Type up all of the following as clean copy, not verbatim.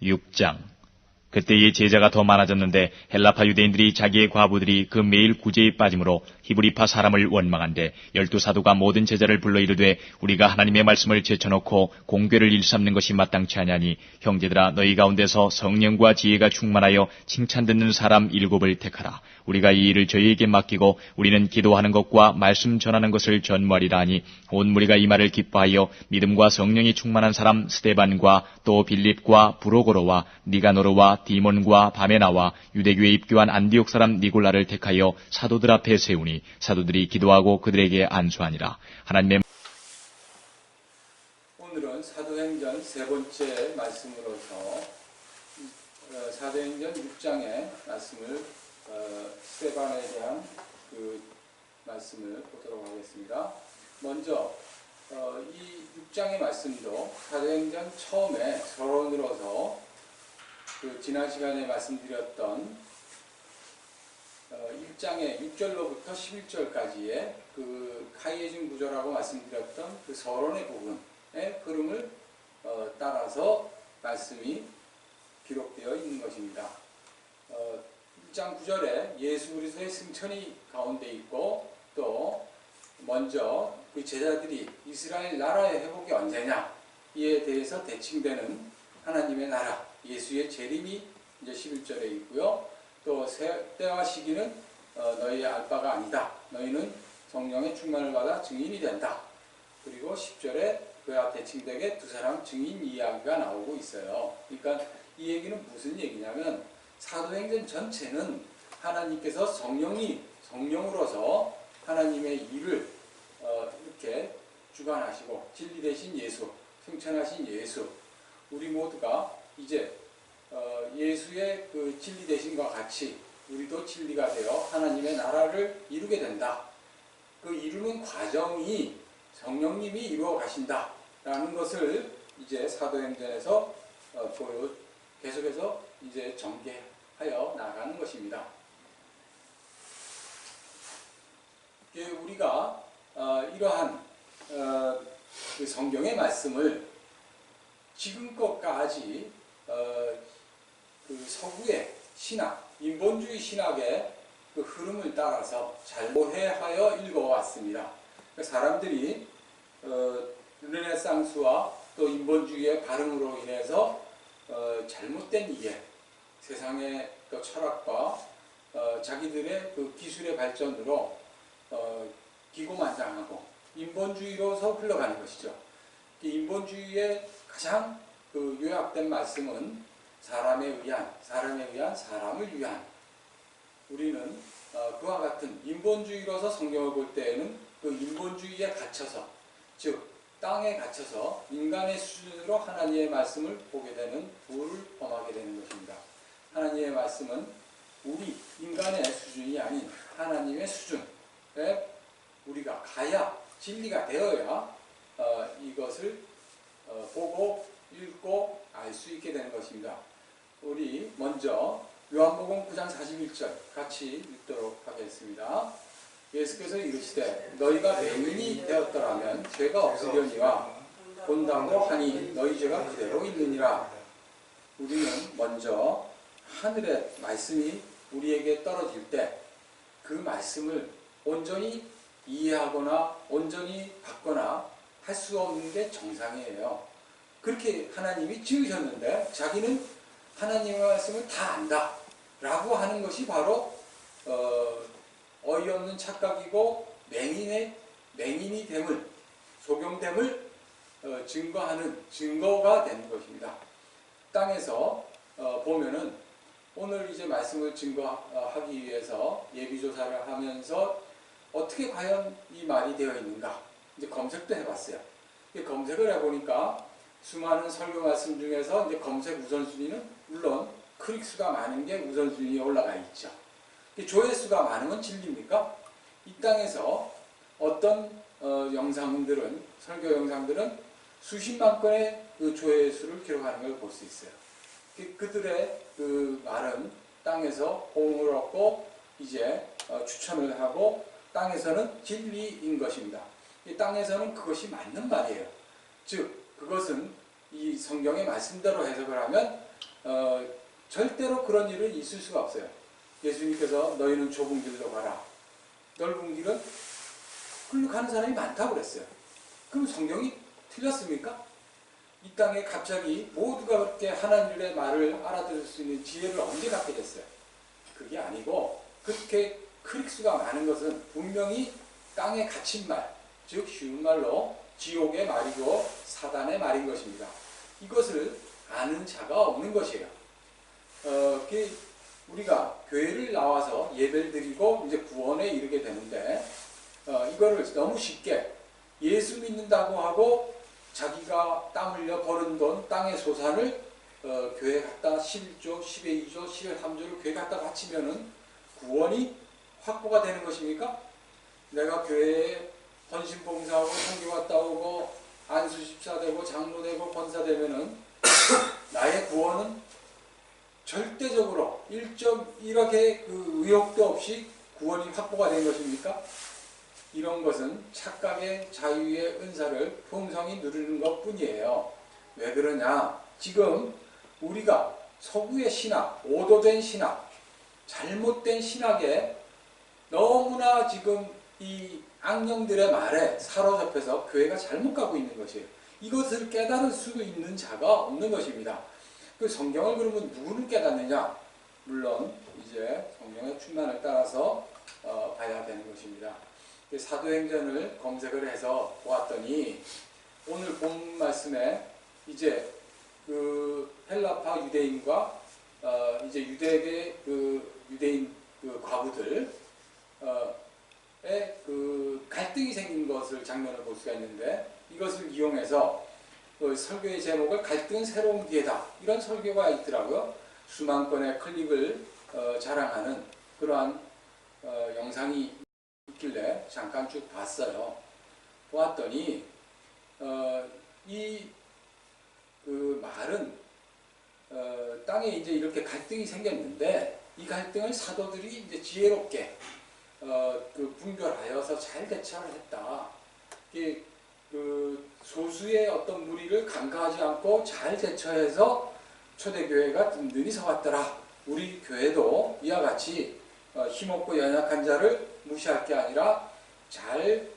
6장. 그때의 제자가 더 많아졌는데 헬라파 유대인들이 자기의 과부들이 그 매일 구제에 빠짐으로 히브리파 사람을 원망한데 12사도가 모든 제자를 불러 이르되 우리가 하나님의 말씀을 제쳐놓고 공궤를 일삼는 것이 마땅치 아니하니 형제들아 너희 가운데서 성령과 지혜가 충만하여 칭찬 듣는 사람 7을 택하라. 우리가 이 일을 저희에게 맡기고 우리는 기도하는 것과 말씀 전하는 것을 전무하리라 하니 온 무리가 이 말을 기뻐하여 믿음과 성령이 충만한 사람 스데반과 또 빌립과 브로고로와 니가노르와 디몬과 바메나와 유대교에 입교한 안디옥 사람 니골라를 택하여 사도들 앞에 세우니 사도들이 기도하고 그들에게 안수하니라. 하나님의 오늘은 사도행전 세 번째 말씀으로서 사도행전 6장의 말씀을 스데반에 대한 그 말씀을 보도록 하겠습니다. 먼저 이 6장의 말씀도 사도행전 처음에 서론으로서 지난 시간에 말씀드렸던 1장의 6절로부터 11절까지의 그 카이에진 구조라고 말씀드렸던 그 서론의 부분의 흐름을 따라서 말씀이 기록되어 있는 것입니다. 1장 9절에 예수 그리스도의 승천이 가운데 있고 또 먼저 그 제자들이 이스라엘 나라의 회복이 언제냐 이에 대해서 대칭되는 하나님의 나라 예수의 재림이 이제 11절에 있고요. 또 때와 시기는 너희의 알 바가 아니다. 너희는 성령의 충만을 받아 증인이 된다. 그리고 10절에 그와 대칭되게 두 사람 증인 이야기가 나오고 있어요. 그러니까 이 얘기는 무슨 얘기냐면 사도행전 전체는 하나님께서 성령으로서 하나님의 일을 이렇게 주관하시고 진리 되신 예수, 승천하신 예수, 우리 모두가 이제 예수의 그 진리 되심과 같이 우리도 진리가 되어 하나님의 나라를 이루게 된다. 그 이루는 과정이 성령님이 이루어 가신다라는 것을 이제 사도행전에서 계속해서 이제 전개하여 나가는 것입니다. 우리가 이러한 그 성경의 말씀을 지금껏까지 그 서구의 신학, 인본주의 신학의 그 흐름을 따라서 잘못하여 읽어왔습니다. 사람들이 르네상스와 또 인본주의의 발흥으로 인해서 잘못된 이해, 세상의 그 철학과 자기들의 그 기술의 발전으로 기고만장하고 인본주의로서 흘러가는 것이죠. 인본주의의 가장 그 요약된 말씀은 사람을 위한 사람을 위한. 우리는 그와 같은 인본주의로서 성경을 볼 때에는 그 인본주의에 갇혀서, 즉 땅에 갇혀서 인간의 수준으로 하나님의 말씀을 보게 되는 부를 범하게 되는 것입니다. 하나님의 말씀은 우리 인간의 수준이 아닌 하나님의 수준에 우리가 가야 진리가 되어야 이것을 보고 읽고 알 수 있게 되는 것입니다. 우리 먼저 요한복음 9장 41절 같이 읽도록 하겠습니다. 예수께서 이르시되 너희가 맹인이 되었더라면 죄가 없으려니와 본다고 하니 너희 죄가 그대로 있느니라. 우리는 먼저 하늘의 말씀이 우리에게 떨어질 때 그 말씀을 온전히 이해하거나 온전히 받거나 할 수 없는 게 정상이에요. 그렇게 하나님이 지으셨는데 자기는 하나님의 말씀을 다 안다 라고 하는 것이 바로 어이없는 착각이고 맹인이 됨을, 소경됨을 증거하는 증거가 되는 것입니다. 땅에서 보면은 오늘 이제 말씀을 증거하기 위해서 예비조사를 하면서 어떻게 과연 이 말이 되어 있는가 이제 검색도 해봤어요. 검색을 해보니까 수많은 설교 말씀 중에서 이제 검색 우선순위는 물론 클릭수가 많은 게 우선순위에 올라가 있죠. 조회수가 많은 건 진리입니까? 이 땅에서 어떤 영상들은, 설교 영상들은 수십만 건의 그 조회수를 기록하는 걸 볼 수 있어요. 그들의 그 말은 땅에서 호응을 얻고 이제 추천을 하고 땅에서는 진리인 것입니다. 이 땅에서는 그것이 맞는 말이에요. 즉 그것은 이 성경의 말씀대로 해석을 하면 절대로 그런 일은 있을 수가 없어요. 예수님께서 너희는 좁은 길로 가라. 넓은 길은 글로 가는 사람이 많다고 그랬어요. 그럼 성경이 틀렸습니까? 이 땅에 갑자기 모두가 그렇게 하나님의 말을 알아들을 수 있는 지혜를 언제 갖게 됐어요? 그게 아니고 그렇게 클릭수가 많은 것은 분명히 땅에 갇힌 말, 즉 쉬운 말로 지옥의 말이고 사단의 말인 것입니다. 이것을 아는 자가 없는 것이에요. 우리가 교회를 나와서 예배를 드리고 이제 구원에 이르게 되는데 이거를 너무 쉽게 예수 믿는다고 하고 자기가 땀 흘려 벌은 돈, 땅의 소산을 교회 갖다 11조, 10의 2조, 10의 3조를 교회 갖다 바치면은 구원이 확보가 되는 것입니까? 내가 교회에 헌신 봉사하고 선교 갔다 오고 안수 집사 되고 장로 되고 권사 되면은 나의 구원은 절대적으로 1.1억의 그 의혹도 없이 구원이 확보가 된 것입니까? 이런 것은 착각의 자유의 은사를 풍성히 누리는 것 뿐이에요. 왜 그러냐? 지금 우리가 서구의 신학, 오도된 신학, 잘못된 신학에 너무나 지금 이 악령들의 말에 사로잡혀서 교회가 잘못 가고 있는 것이에요. 이것을 깨달을 수 있는 자가 없는 것입니다. 그 성경을 그러면 누구는 깨닫느냐? 물론 이제 성경의 충만을 따라서 봐야 되는 것입니다. 사도행전을 검색을 해서 보았더니 오늘 본 말씀에 이제 그 헬라파 유대인과 이제 유대계 그 유대인 그 과부들의 그 갈등이 생긴 것을 장면을 볼 수가 있는데 이것을 이용해서 그 설교의 제목을 갈등은 새로운 기회다 이런 설교가 있더라고요. 수만 건의 클릭을 자랑하는 그러한 영상이 있길래 잠깐 쭉 봤어요. 보았더니 이 그 말은 땅에 이제 이렇게 갈등이 생겼는데 이 갈등을 사도들이 이제 지혜롭게 그 분별하여서 잘 대처를 했다. 이게 그 소수의 어떤 무리를 간과하지 않고 잘 대처해서 초대교회가 든든히 서왔더라. 우리 교회도 이와 같이 힘없고 연약한 자를 무시할 게 아니라 잘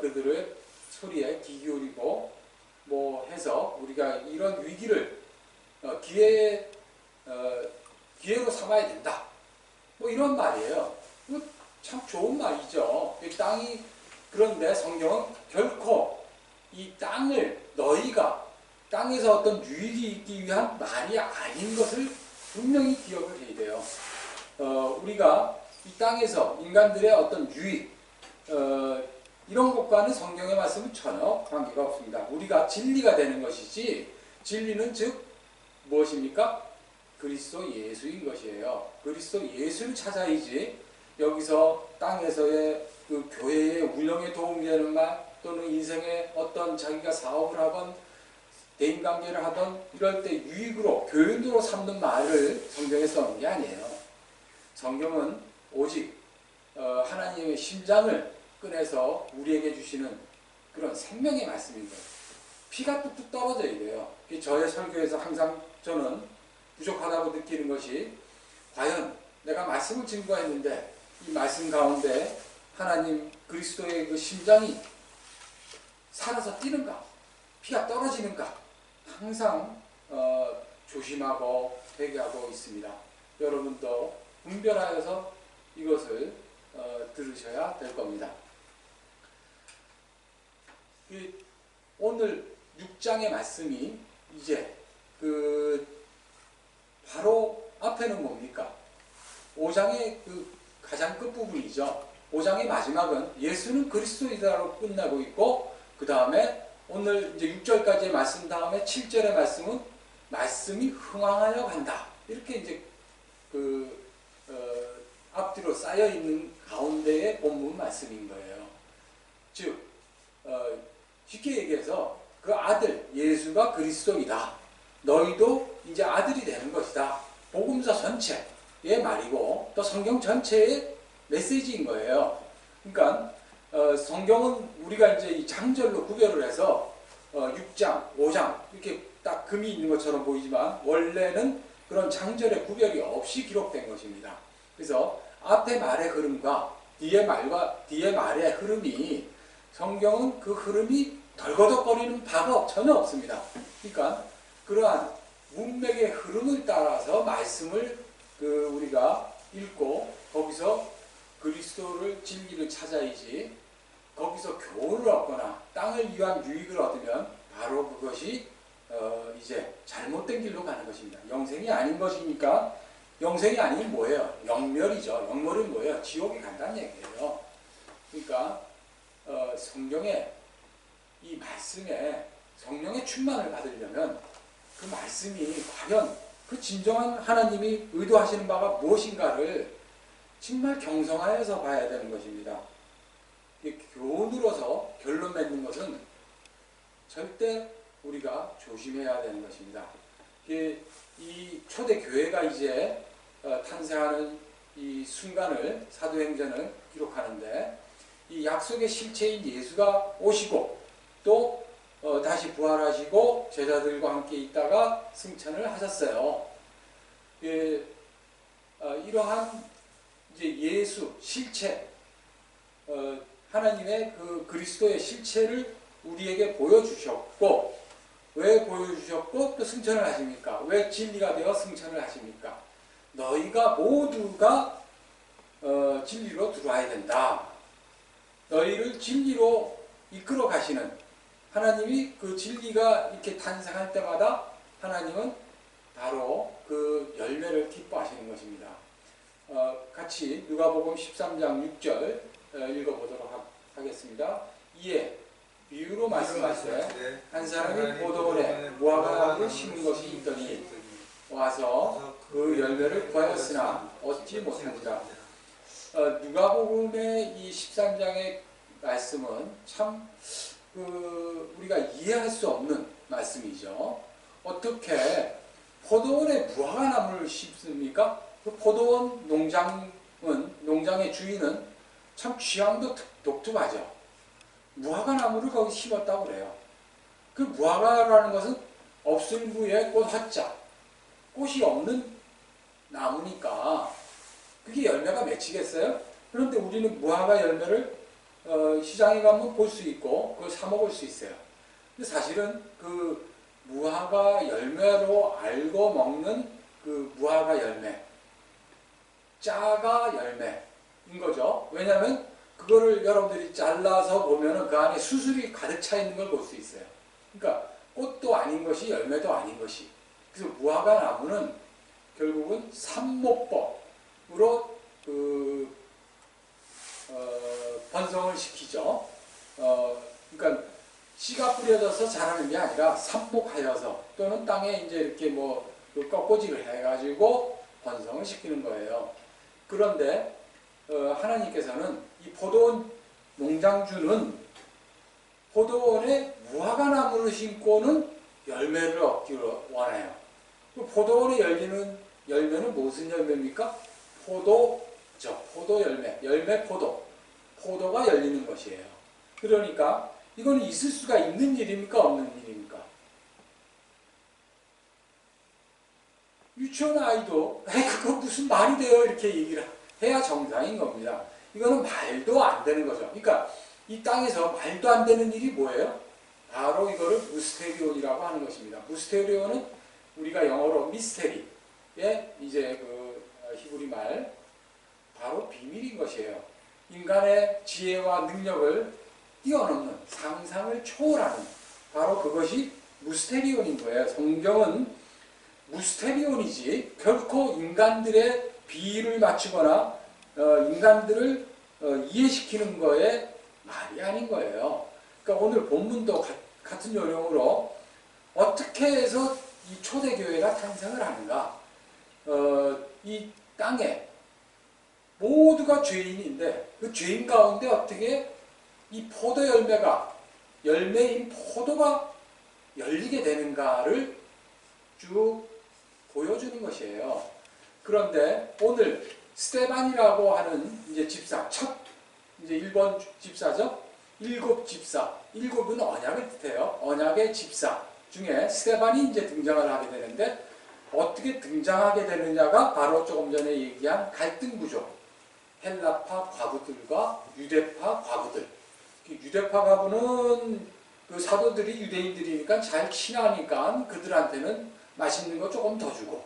그들의 소리에 귀 기울이고 뭐 해서 우리가 이런 위기를 기회로 삼아야 된다. 뭐 이런 말이에요. 참 좋은 말이죠. 이 땅이 그런데 성경은 결코 이 땅을 너희가 땅에서 어떤 유익이 있기 위한 말이 아닌 것을 분명히 기억을 해야 돼요. 우리가 이 땅에서 인간들의 어떤 유익 이런 것과는 성경의 말씀은 전혀 관계가 없습니다. 우리가 진리가 되는 것이지 진리는 즉 무엇입니까? 그리스도 예수인 것이에요. 그리스도 예수를 찾아야지 여기서 땅에서의 그 교회의 운영에 도움이 되는 말 또는 인생의 어떤 자기가 사업을 하건 대인관계를 하던 이럴 때 유익으로 교훈으로 삼는 말을 성경에 써놓은 게 아니에요. 성경은 오직 하나님의 심장을 꺼내서 우리에게 주시는 그런 생명의 말씀인 거예요. 피가 뚝뚝 떨어져야 돼요. 저의 설교에서 항상 저는 부족하다고 느끼는 것이 과연 내가 말씀을 증거했는데 이 말씀 가운데 하나님 그리스도의 그 심장이 살아서 뛰는가? 피가 떨어지는가? 항상 조심하고 회개하고 있습니다. 여러분도 분별하여서 이것을 들으셔야 될 겁니다. 오늘 6장의 말씀이 이제 바로 앞에는 뭡니까? 5장의 가장 끝부분이죠. 5장의 마지막은 예수는 그리스도이다로 끝나고 있고 그 다음에 오늘 이제 6절까지의 말씀 다음에 7절의 말씀은 말씀이 흥왕하여 간다. 이렇게 이제 앞뒤로 쌓여 있는 가운데의 본문 말씀인 거예요. 즉 쉽게 얘기해서 그 아들 예수가 그리스도이다. 너희도 이제 아들이 되는 것이다. 복음서 전체의 말이고 또 성경 전체의 메시지인 거예요. 그러니까 성경은 우리가 이제 이 장절로 구별을 해서 6장, 5장 이렇게 딱 금이 있는 것처럼 보이지만 원래는 그런 장절의 구별이 없이 기록된 것입니다. 그래서 앞에 말의 흐름과 뒤에 말의 흐름이 성경은 그 흐름이 덜거덕거리는 바가 전혀 없습니다. 그러니까 그러한 문맥의 흐름을 따라서 말씀을 우리가 읽고 거기서 그리스도를 진리를 찾아야지 거기서 교훈을 얻거나 땅을 위한 유익을 얻으면 바로 그것이 이제 잘못된 길로 가는 것입니다. 영생이 아닌 것이니까 영생이 아니면 뭐예요? 영멸이죠. 영멸은 뭐예요? 지옥에 간다는 얘기예요. 그러니까 성경에 이 말씀에 성령의 충만을 받으려면 그 말씀이 과연 그 진정한 하나님이 의도하시는 바가 무엇인가를 정말 경성하여서 봐야 되는 것입니다. 교훈으로서 결론 맺는 것은 절대 우리가 조심해야 되는 것입니다. 이 초대 교회가 이제 탄생하는 이 순간을 사도행전을 기록하는데 이 약속의 실체인 예수가 오시고 또 다시 부활하시고 제자들과 함께 있다가 승천을 하셨어요. 이러한 이제 예수 실체, 하나님의 그 그리스도의 실체를 우리에게 보여주셨고, 왜 보여주셨고 또 승천을 하십니까? 왜 진리가 되어 승천을 하십니까? 너희가 모두가 진리로 들어와야 된다. 너희를 진리로 이끌어 가시는 하나님이 그 진리가 이렇게 탄생할 때마다 하나님은 바로 그 열매를 기뻐하시는 것입니다. 같이 누가복음 13장 6절 읽어보도록 하겠습니다. 이에 비유로 말씀하시되 한 사람이 포도원에 무화과나무를 심은 것이 있더니 와서 그 열매를 구하였으나 얻지 못한지라. 누가복음의 이 13장의 말씀은 참 우리가 이해할 수 없는 말씀이죠. 어떻게 포도원에 무화과나무를 심습니까? 그 포도원 농장의 주인은 참 취향도 독특하죠. 무화과나무를 거기 심었다고 그래요. 그 무화과라는 것은 없을부에 꽃 화자, 꽃이 없는 나무니까 그게 열매가 맺히겠어요? 그런데 우리는 무화과 열매를 시장에 가면 볼 수 있고 그걸 사 먹을 수 있어요. 근데 사실은 그 무화과 열매로 알고 먹는 그 무화과 열매, 짜가 열매인 거죠. 왜냐하면 그거를 여러분들이 잘라서 보면은 그 안에 수술이 가득 차 있는 걸 볼 수 있어요. 그러니까 꽃도 아닌 것이 열매도 아닌 것이. 그래서 무화과 나무는 결국은 삼목법으로 번성을 시키죠. 그러니까 씨가 뿌려져서 자라는 게 아니라 삼복하여서 또는 땅에 이제 이렇게 뭐 꺾어지를 해가지고 번성을 시키는 거예요. 그런데 하나님께서는 이 포도원 농장주는 포도원에 무화과 나무를 심고는 열매를 얻기를 원해요. 그 포도원에 열리는 열매는 무슨 열매입니까? 포도죠. 포도 열매, 열매 포도. 포도가 열리는 것이에요. 그러니까 이건 있을 수가 있는 일입니까? 없는 일입니까? 유치원 아이도 그거 무슨 말이 돼요? 이렇게 얘기를 해야 정상인 겁니다. 이거는 말도 안 되는 거죠. 그러니까 이 땅에서 말도 안 되는 일이 뭐예요? 바로 이거를 무스테리온이라고 하는 것입니다. 무스테리온은 우리가 영어로 미스테리의 이제 그 히브리 말 바로 비밀인 것이에요. 인간의 지혜와 능력을 뛰어넘는 상상을 초월하는 바로 그것이 무스테리온인 거예요. 성경은 무스테리온이지 결코 인간들의 비위를 맞추거나 인간들을 이해시키는 거에 말이 아닌 거예요. 그러니까 오늘 본문도 같은 요령으로 어떻게 해서 이 초대교회가 탄생을 하는가? 이 땅에 모두가 죄인인데 그 죄인 가운데 어떻게 이 포도 열매인 포도가 열리게 되는가를 쭉 보여주는 것이에요. 그런데 오늘 스테반이라고 하는 이제 집사, 이제 1번 집사죠. 일곱 집사, 일곱은 언약을 뜻해요. 언약의 집사 중에 스테반이 이제 등장을 하게 되는데 어떻게 등장하게 되느냐가 바로 조금 전에 얘기한 갈등 구조. 헬라파 과부들과 유대파 과부들. 유대파 과부는 그 사도들이 유대인들이니까 잘 친하니까 그들한테는 맛있는 거 조금 더 주고,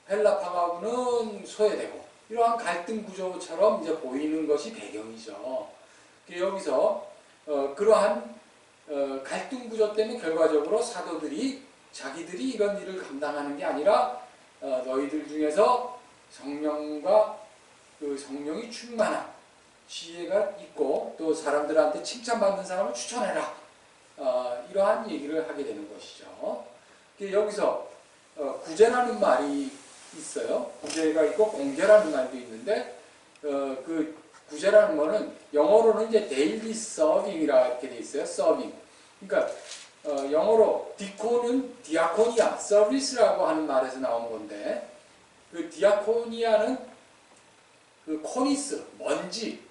헬라파 과부는 소외되고, 이러한 갈등 구조처럼 이제 보이는 것이 배경이죠. 여기서 그러한 갈등 구조 때문에 결과적으로 사도들이 자기들이 이런 일을 감당하는 게 아니라 너희들 중에서 성령과 그 성령이 충만한 지혜가 있고 또 사람들한테 칭찬받는 사람을 추천해라. 이러한 얘기를 하게 되는 것이죠. 여기서 구제라는 말이 있어요. 구제가 있고 공제라는 말도 있는데 그 구제라는 거는 영어로는 이제 daily serving이라 이렇게 돼 있어요. serving. 그러니까 영어로 디코는 디아코니아, 서비스라고 하는 말에서 나온 건데, 그 디아코니아는 그 코니스, 먼지,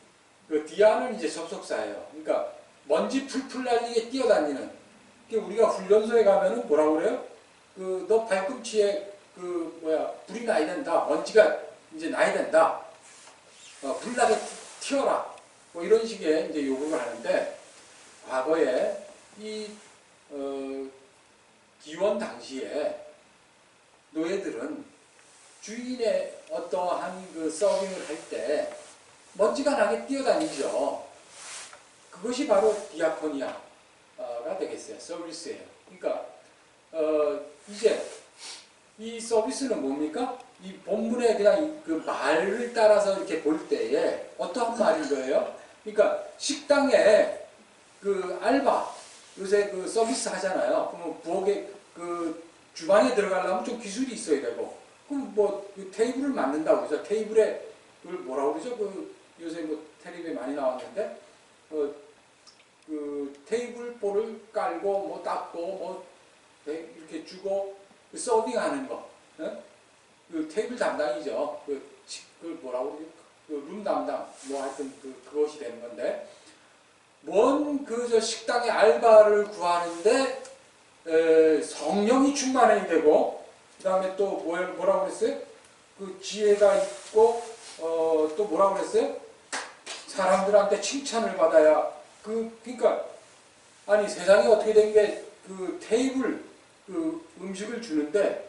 그 디아는 이제 접속사예요. 그러니까 먼지 풀풀 날리게 뛰어다니는. 우리가 훈련소에 가면은 뭐라고 그래요? 그 너 발꿈치에 그 불이 나야 된다. 먼지가 이제 나야 된다. 불나게 튀어라. 뭐 이런 식의 이제 요구를 하는데, 과거에 이 기원 당시에 노예들은 주인의 어떠한 그 서빙을 할 때 먼지가 나게 뛰어다니죠. 그것이 바로 디아코니아가 되겠어요. 서비스예요. 그러니까 이제 이 서비스는 뭡니까? 이 본문에 그냥 그 말을 따라서 이렇게 볼 때에 어떠한 말인 거예요? 그러니까 식당에 그 알바, 요새 그 서비스 하잖아요. 그러면 부엌에 그 주방에 들어가려면 좀 기술이 있어야 되고, 그럼 뭐 테이블을 만든다고 그러죠. 테이블에 그걸 뭐라고 그러죠? 그 요새 뭐 텔레비에 많이 나왔는데 그 테이블 볼을 깔고 뭐 닦고 뭐 이렇게 주고 그 서빙하는 거, 그 테이블 담당이죠. 그 뭐라고 그러죠? 그 룸 담당, 뭐 하여튼 그것이 되는 건데. 저 식당의 알바를 구하는데 성령이 충만해야 되고, 그 다음에 또 뭐라고 그랬어요? 그 지혜가 있고 또 뭐라고 그랬어요? 사람들한테 칭찬을 받아야 그러니까 아니 세상이 어떻게 된 게 그 테이블 그 음식을 주는데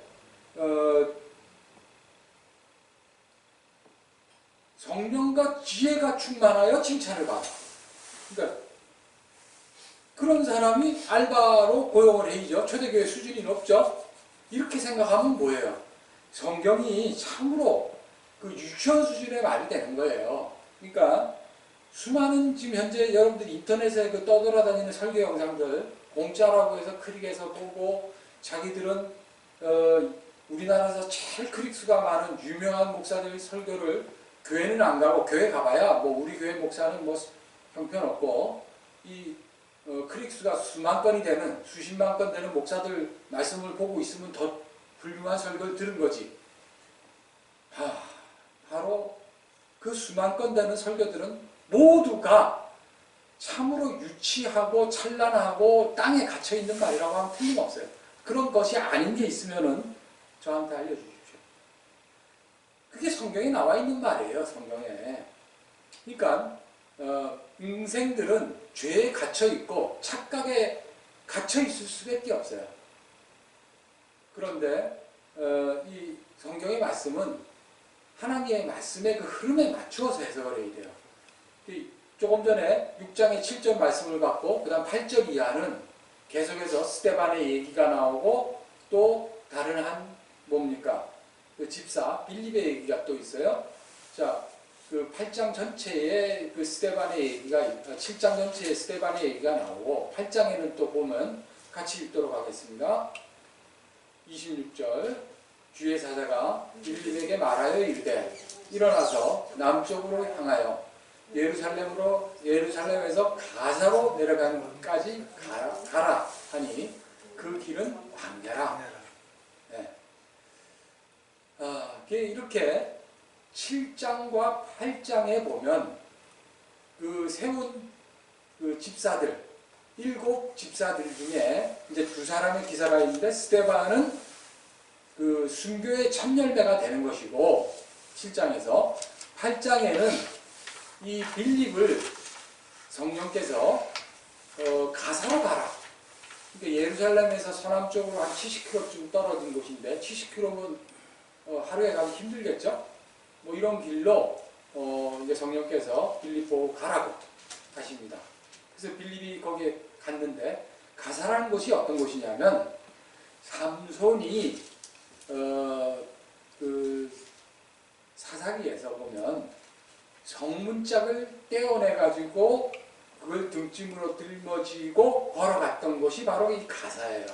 성령과 지혜가 충만하여 칭찬을 받아. 그러니까 그런 사람이 알바로 고용을 해야죠. 초대교회 수준이 높죠. 이렇게 생각하면 뭐예요? 성경이 참으로 그 유치원 수준의 말이 되는 거예요. 그러니까 수많은 지금 현재 여러분들이 인터넷에 그 떠돌아다니는 설교 영상들 공짜라고 해서 클릭해서 보고, 자기들은 우리나라에서 제일 클릭수가 많은 유명한 목사들 설교를 교회는 안 가고, 교회 가봐야 뭐 우리 교회 목사는 뭐 형편없고, 이 클릭수가 수만 건이 되는, 수십만 건 되는 목사들 말씀을 보고 있으면 더 훌륭한 설교를 들은 거지. 바로 그 수만 건 되는 설교들은 모두가 참으로 유치하고 찬란하고 땅에 갇혀있는 말이라고 하면 틀림없어요. 그런 것이 아닌 게 있으면은 저한테 알려주십시오. 그게 성경에 나와 있는 말이에요. 성경에. 그러니까 인생들은 죄에 갇혀있고 착각에 갇혀있을 수밖에 없어요. 그런데 이 성경의 말씀은 하나님의 말씀의 그 흐름에 맞추어서 해석을 해야 돼요. 조금 전에 6장의 7절 말씀을 갖고 그 다음 8절 이하는 계속해서 스데반의 얘기가 나오고, 또 다른 한 뭡니까? 그 집사 빌립의 얘기가 또 있어요. 자, 그 8장 전체에 그 스데반의 얘기가, 7장 전체에 스데반의 얘기가 나오고, 8장에는 또 보면 같이 읽도록 하겠습니다. 26절. 주의 사자가 빌립에게 말하여 이르되 일어나서 남쪽으로 향하여 예루살렘에서 가사로 내려가는 곳까지 가라 하니 그 길은 광야라. 네. 이렇게 7장과 8장에 보면 그 세운 그 집사들, 7 집사들 중에 이제 2 사람의 기사가 있는데, 스데반은 그 순교의 첫 열매가 되는 것이고 7장에서 8장에는 이 빌립을 성령께서 가사로 가라. 그러니까 예루살렘에서 서남쪽으로 한 70km쯤 떨어진 곳인데 70km면 하루에 가기 힘들겠죠? 뭐 이런 길로 이제 성령께서 빌립 보고 가라고 하십니다. 그래서 빌립이 거기에 갔는데 가사라는 곳이 어떤 곳이냐면 삼손이 그 사사기에서 보면 성문짝을 떼어내 가지고 그걸 등짐으로 들머지고 걸어갔던 곳이 바로 이 가사예요.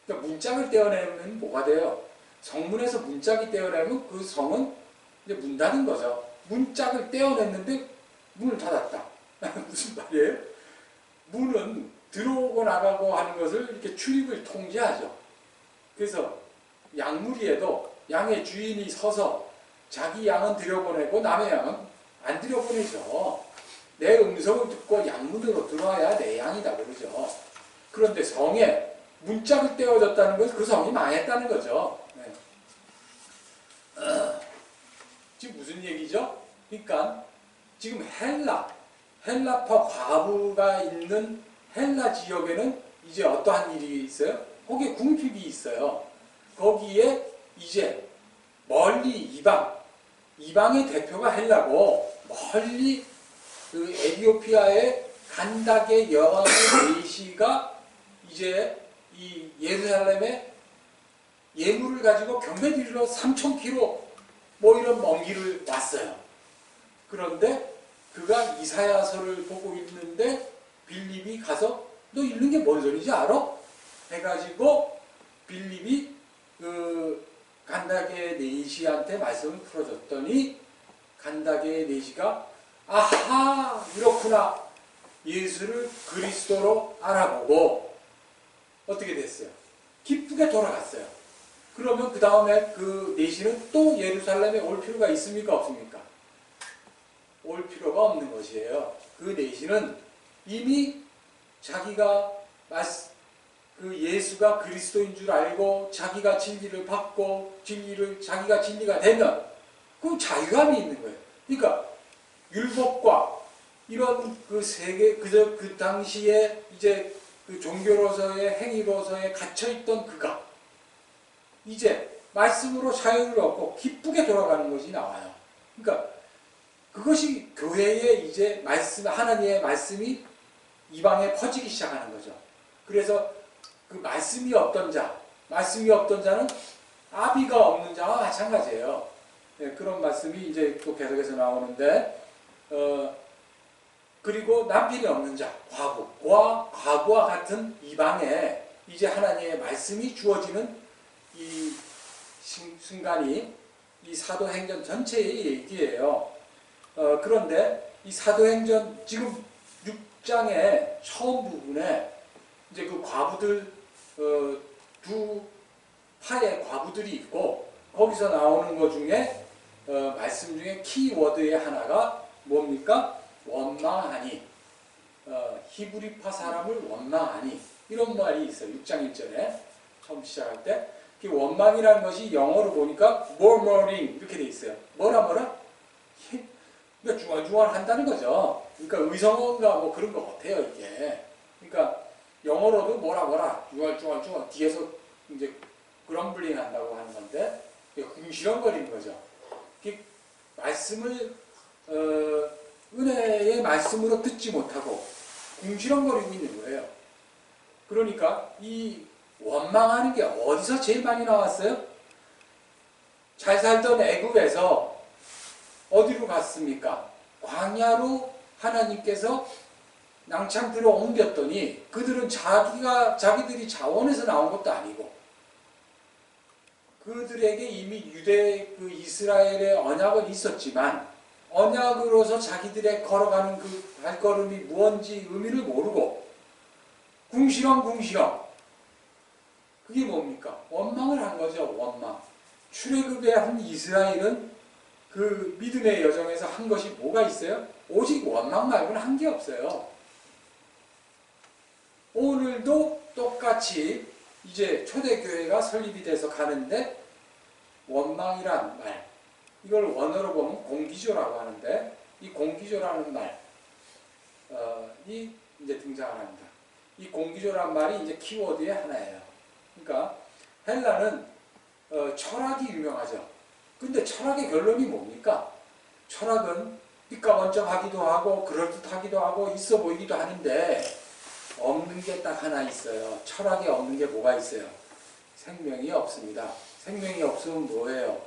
그러니까 문짝을 떼어내면 뭐가 돼요? 성문에서 문짝이 떼어내면 그 성은 이제 문 닫은 거죠. 문짝을 떼어냈는데 문을 닫았다. 무슨 말이에요? 문은 들어오고 나가고 하는 것을 이렇게 출입을 통제하죠. 그래서 양무리에도 양의 주인이 서서 자기 양은 들여보내고 남의 양은 안 들여보내죠. 내 음성을 듣고 양문으로 들어와야 내 양이다 그러죠. 그런데 성에 문짝을 떼어졌다는 것은 그 성이 망했다는 거죠. 네. 지금 무슨 얘기죠? 그러니까 지금 헬라파 과부가 있는 헬라 지역에는 이제 어떠한 일이 있어요? 거기에 궁핍이 있어요. 거기에 이제 멀리 이방의 대표가 헬라고 멀리 그 에티오피아의 간닥의 여왕의 내시가 이제 이 예루살렘에 예물을 가지고 경배 드리러 3,000km 뭐 이런 먼 길을 왔어요. 그런데 그가 이사야서를 보고 있는데 빌립이 가서 너 읽는 게 뭔 소리지 알아? 해가지고 빌립이 그 간닥의 내시한테 말씀을 풀어줬더니 간닥의 내시가 아하 이렇구나 예수를 그리스도로 알아보고 어떻게 됐어요? 기쁘게 돌아갔어요. 그러면 그 다음에 그 내시는 또 예루살렘에 올 필요가 있습니까? 없습니까? 올 필요가 없는 것이에요. 그 내시는 이미 자기가 그 예수가 그리스도인 줄 알고 자기가 진리를 받고 자기가 진리가 되면 그 자유함이 있는 거예요. 그러니까 율법과 이런 그 세계 그 당시에 이제 그 종교로서의 행위로서의 갇혀있던 그가 이제 말씀으로 자유를 얻고 기쁘게 돌아가는 것이 나와요. 그러니까 그것이 교회의 이제 하나님의 말씀이 이방에 퍼지기 시작하는 거죠. 그래서 그 말씀이 없던 자는 아비가 없는 자와 마찬가지예요. 네, 그런 말씀이 이제 또 계속해서 나오는데, 그리고 남편이 없는 자, 과부와 같은 이방에 이제 하나님의 말씀이 주어지는 이 순간이 이 사도행전 전체의 얘기예요. 그런데 이 사도행전 지금 6장의 처음 부분에 이제 그 과부들 두 파의 과부들이 있고 거기서 나오는 것 중에 말씀 중에 키워드의 하나가 뭡니까? 원망하니 히브리파 사람을 원망하니 이런 말이 있어요. 6장 1절에 처음 시작할 때 그 원망이라는 것이 영어로 보니까 murmuring 이렇게 돼 있어요. 뭐라 그러니까 중얼중얼 한다는 거죠. 그러니까 의성어인가 뭐 그런 것 같아요, 이게. 그러니까 영어로도 뭐라 중얼중얼 뒤에서 이제 그럼블링 한다고 하는 건데 궁시렁거리는 거죠. 말씀을 은혜의 말씀으로 듣지 못하고 궁시렁거리고 있는 거예요. 그러니까 이 원망하는 게 어디서 제일 많이 나왔어요? 잘 살던 애굽에서 어디로 갔습니까? 광야로 하나님께서 낭창들을 옮겼더니 그들은 자기들이 자원해서 나온 것도 아니고 그들에게 이미 그 이스라엘의 언약은 있었지만 언약으로서 자기들의 걸어가는 그 발걸음이 무언지 의미를 모르고 궁시렁 그게 뭡니까? 원망을 한 거죠. 원망. 출애굽의 한 이스라엘은 그 믿음의 여정에서 한 것이 뭐가 있어요? 오직 원망 말고는 한 게 없어요. 오늘도 똑같이 이제 초대교회가 설립이 돼서 가는데 원망이란 말, 이걸 원어로 보면 공기조라고 하는데 이 공기조라는 말이 이제 등장을 합니다. 이 공기조란 말이 이제 키워드의 하나예요. 그러니까 헬라는 철학이 유명하죠. 근데 철학의 결론이 뭡니까? 철학은 삐까번쩍하기도 하고 그럴듯하기도 하고 있어 보이기도 하는데 없는 게 딱 하나 있어요. 철학에 없는 게 뭐가 있어요? 생명이 없습니다. 생명이 없으면 뭐예요?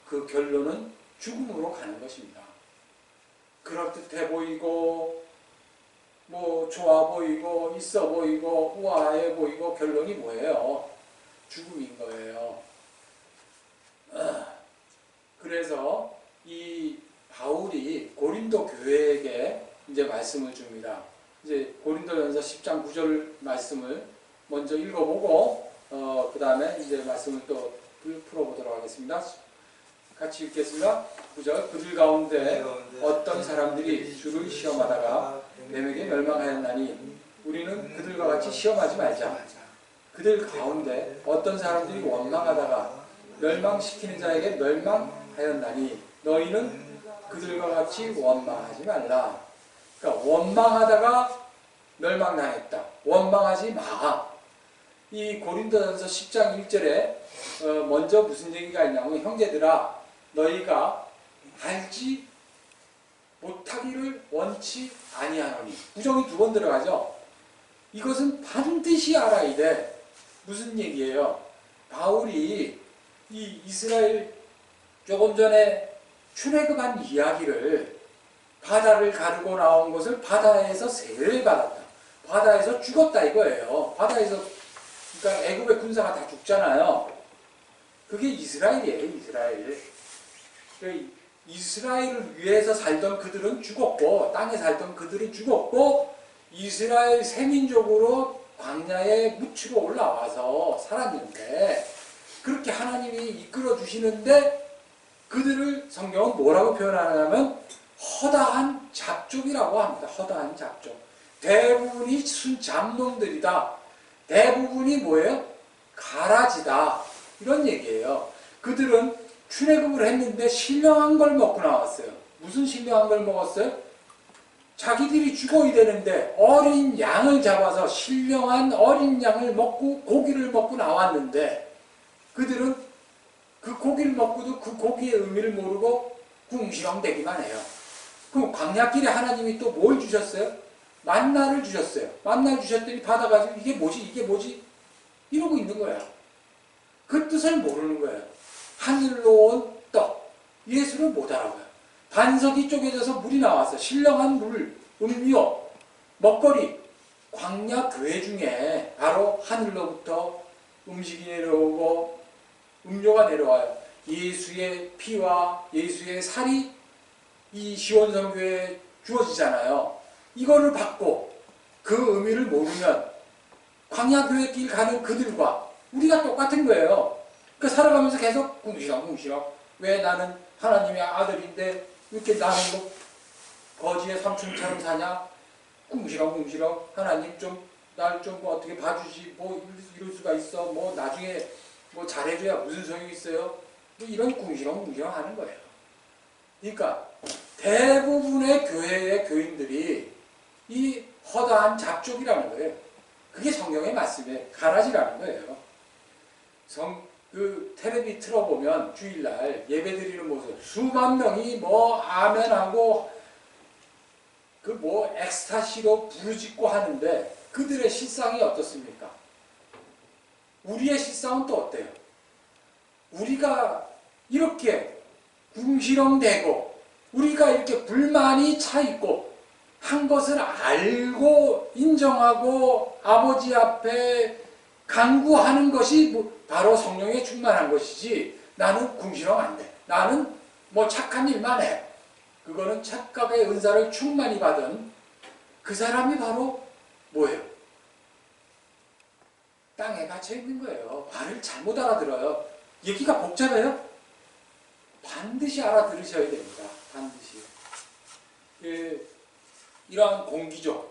그 결론은 죽음으로 가는 것입니다. 그럴듯해 보이고 뭐 좋아 보이고 있어 보이고 우아해 보이고 결론이 뭐예요? 죽음인 거예요. 그래서 이 바울이 고린도 교회에게 이제 말씀을 줍니다. 이제 고린도전서 10장 9절 말씀을 먼저 읽어보고 그 다음에 이제 말씀을 또 풀어보도록 하겠습니다. 같이 읽겠습니다. 9절. 그들 가운데 어떤 사람들이 주를 시험하다가 뱀에게 멸망하였나니 우리는 그들과 같이 시험하지 말자. 그들 가운데 어떤 사람들이 원망하다가 멸망시키는 자에게 멸망하였나니 너희는 그들과 같이 원망하지 말라. 그러니까 원망하다가 멸망당했다. 원망하지 마. 이 고린도전서 10장 1절에 먼저 무슨 얘기가 있냐면 형제들아 너희가 알지 못하기를 원치 아니하노니 부정이 두 번 들어가죠. 이것은 반드시 알아야 돼. 무슨 얘기예요? 바울이 이 이스라엘 조금 전에 출애굽한 이야기를 바다를 가르고 나온 것을 바다에서 세례를 받았다. 바다에서 죽었다 이거예요. 바다에서 그러니까 애굽의 군사가 다 죽잖아요. 그게 이스라엘이에요. 이스라엘을 위해서 살던 그들은 죽었고 땅에 살던 그들은 죽었고 이스라엘 세민족으로 광야에 묻히고 올라와서 살았는데 그렇게 하나님이 이끌어 주시는데 그들을 성경은 뭐라고 표현하냐면 허다한 잡족이라고 합니다. 허다한 잡족. 대부분이 잡놈들이다. 대부분이 뭐예요? 가라지다. 이런 얘기예요. 그들은 출애굽을 했는데 신령한 걸 먹고 나왔어요. 무슨 신령한 걸 먹었어요? 자기들이 죽어야 되는데 어린 양을 잡아서 신령한 어린 양을 먹고 고기를 먹고 나왔는데 그들은 그 고기를 먹고도 그 고기의 의미를 모르고 궁시렁대기만 해요. 그럼 광야길에 하나님이 또 뭘 주셨어요? 만나를 주셨어요. 만나를 주셨더니 받아가지고 이게 뭐지? 이러고 있는 거야. 그 뜻을 모르는 거예요. 하늘로 온 떡. 예수를 못 알아봐요. 반석이 쪼개져서 물이 나왔어요. 신령한 물, 음료, 먹거리. 광야 교회 중에 바로 하늘로부터 음식이 내려오고 음료가 내려와요. 예수의 피와 예수의 살이 이 시온성교회에 주어지잖아요. 이거를 받고 그 의미를 모르면 광야교회 길 가는 그들과 우리가 똑같은 거예요. 그러니까 살아가면서 계속 궁시렁궁시렁 왜 나는 하나님의 아들인데 이렇게 나는 뭐 거지의 삼촌처럼 사냐? 궁시렁궁시렁 하나님 좀 날 좀 뭐 어떻게 봐주지 뭐 이럴 수가 있어 뭐 나중에 뭐 잘해줘야 무슨 소용이 있어요? 뭐 이런 궁시렁궁시렁 하는 거예요. 그러니까 대부분의 교회의 교인들이 이 허다한 잡족이라는 거예요. 그게 성경의 말씀에 가라지라는 거예요. 그 텔레비 틀어보면 주일날 예배드리는 모습 수만 명이 뭐 아멘하고 그 뭐 엑스타시로 부르짖고 하는데 그들의 실상이 어떻습니까? 우리의 실상은 또 어때요? 우리가 이렇게 궁시렁대고 우리가 이렇게 불만이 차있고 한 것을 알고 인정하고 아버지 앞에 간구하는 것이 바로 성령에 충만한 것이지 나는 궁시렁 안 돼. 나는 뭐 착한 일만 해. 그거는 착각의 은사를 충만히 받은 그 사람이 바로 뭐예요? 땅에 갇혀 있는 거예요. 말을 잘못 알아들어요. 얘기가 복잡해요? 반드시 알아들으셔야 됩니다. 반드시. 이러한 공기죠.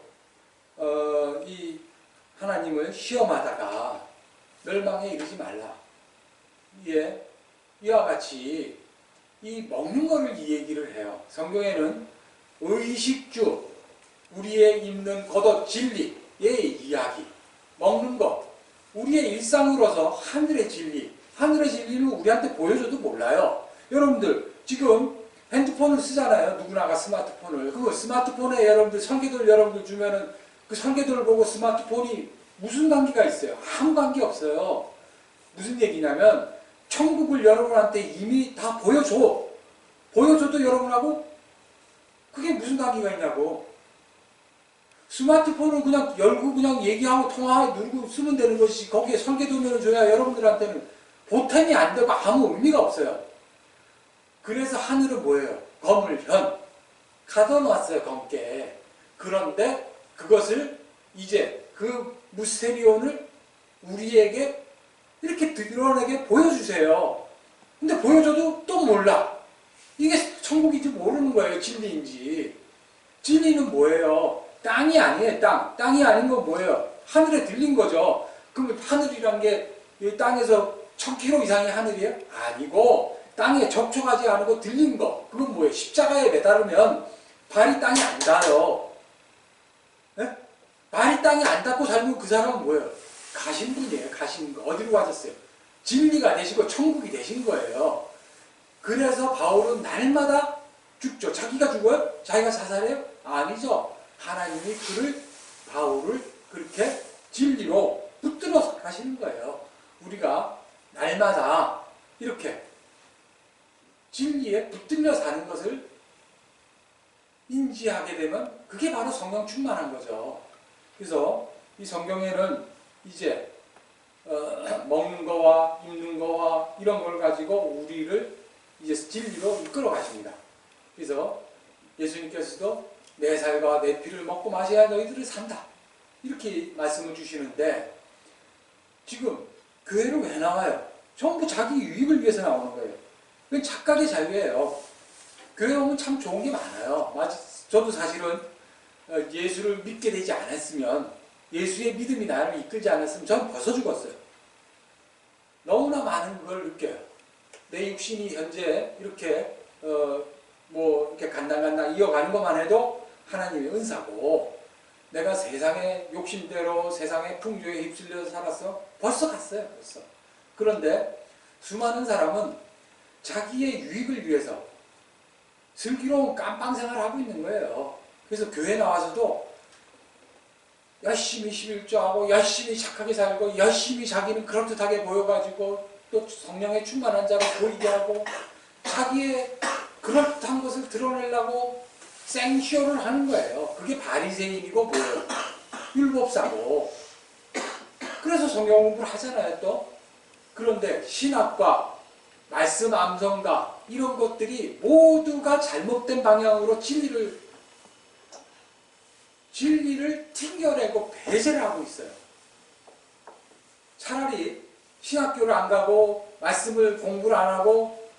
이 하나님을 시험하다가 멸망에 이르지 말라. 예, 이와 같이 이 먹는 거를 이 얘기를 해요. 성경에는 의식주, 우리의 입는 겉옷 진리의 이야기, 먹는 것, 우리의 일상으로서 하늘의 진리, 하늘의 진리는 우리한테 보여줘도 몰라요. 여러분들 지금 핸드폰을 쓰잖아요. 누구나가 스마트폰을. 그 스마트폰에 여러분들 설계도를 여러분들 주면은 그 설계도를 보고 스마트폰이 무슨 관계가 있어요? 아무 관계 없어요. 무슨 얘기냐면 천국을 여러분한테 이미 다 보여줘. 보여줘도 여러분하고 그게 무슨 관계가 있냐고. 스마트폰을 그냥 열고 그냥 얘기하고 통화하고 누르고 쓰면 되는 것이 거기에 설계도면을 줘야 여러분들한테는 보탬이 안 되고 아무 의미가 없어요. 그래서 하늘은 뭐예요? 거물현. 가둬놨어요, 검게. 그런데 그것을 이제 그 무스테리온을 우리에게 이렇게 드러내게 보여주세요. 근데 보여줘도 또 몰라. 이게 천국인지 모르는 거예요. 진리인지. 진리는 뭐예요? 땅이 아니에요. 땅이 아닌 건 뭐예요? 하늘에 들린 거죠. 그럼 하늘이란 게 이 땅에서 1000km 이상의 하늘이에요? 아니고 땅에 접촉하지 않고 들린 거. 그건 뭐예요? 십자가에 매달으면 발이 땅에 안 닿아요. 네? 발이 땅에 안 닿고 살면 그 사람은 뭐예요? 가신 분이에요. 가신 거. 어디로 가셨어요? 진리가 되시고 천국이 되신 거예요. 그래서 바울은 날마다 죽죠. 자기가 죽어요? 자기가 자살해요? 아니죠. 하나님이 바울을 그렇게 진리로 붙들어서 가시는 거예요. 우리가 날마다 이렇게 진리에 붙들려 사는 것을 인지하게 되면 그게 바로 성령 충만한 거죠. 그래서 이 성경에는 이제 먹는 거와 입는 거와 이런 걸 가지고 우리를 이제 진리로 이끌어 가십니다. 그래서 예수님께서도 내 살과 내 피를 먹고 마셔야 너희들을 산다. 이렇게 말씀을 주시는데 지금 교회를 왜 나와요? 전부 자기 유익을 위해서 나오는 거예요. 그건 착각의 자유예요. 교회 오면 참 좋은 게 많아요. 저도 사실은 예수를 믿게 되지 않았으면 예수의 믿음이 나를 이끌지 않았으면 저는 벌써 죽었어요. 너무나 많은 걸 느껴요. 내 육신이 현재 이렇게 이렇게 간당간당 이어가는 것만 해도 하나님의 은사고 내가 세상의 욕심대로 세상의 풍조에 휩쓸려서 살았어? 벌써 갔어요. 벌써. 그런데 수많은 사람은 자기의 유익을 위해서 슬기로운 깜빵 생활을 하고 있는 거예요. 그래서 교회 나와서도 열심히 11조하고 열심히 착하게 살고 열심히 자기는 그럴듯하게 보여가지고 또 성령에 충만한 자로 보이게 하고 자기의 그럴듯한 것을 드러내려고 생쇼를 하는 거예요. 그게 바리새인이고 뭐예요? 율법사고. 그래서 성경 공부를 하잖아요 또. 그런데 신학과 말씀 암송가 이런 것들이 모두가 잘못된 방향으로 진리를 튕겨내고 배제를 하고 있어요. 차라리 신학교를 안 가고 말씀을 공부를 안 하고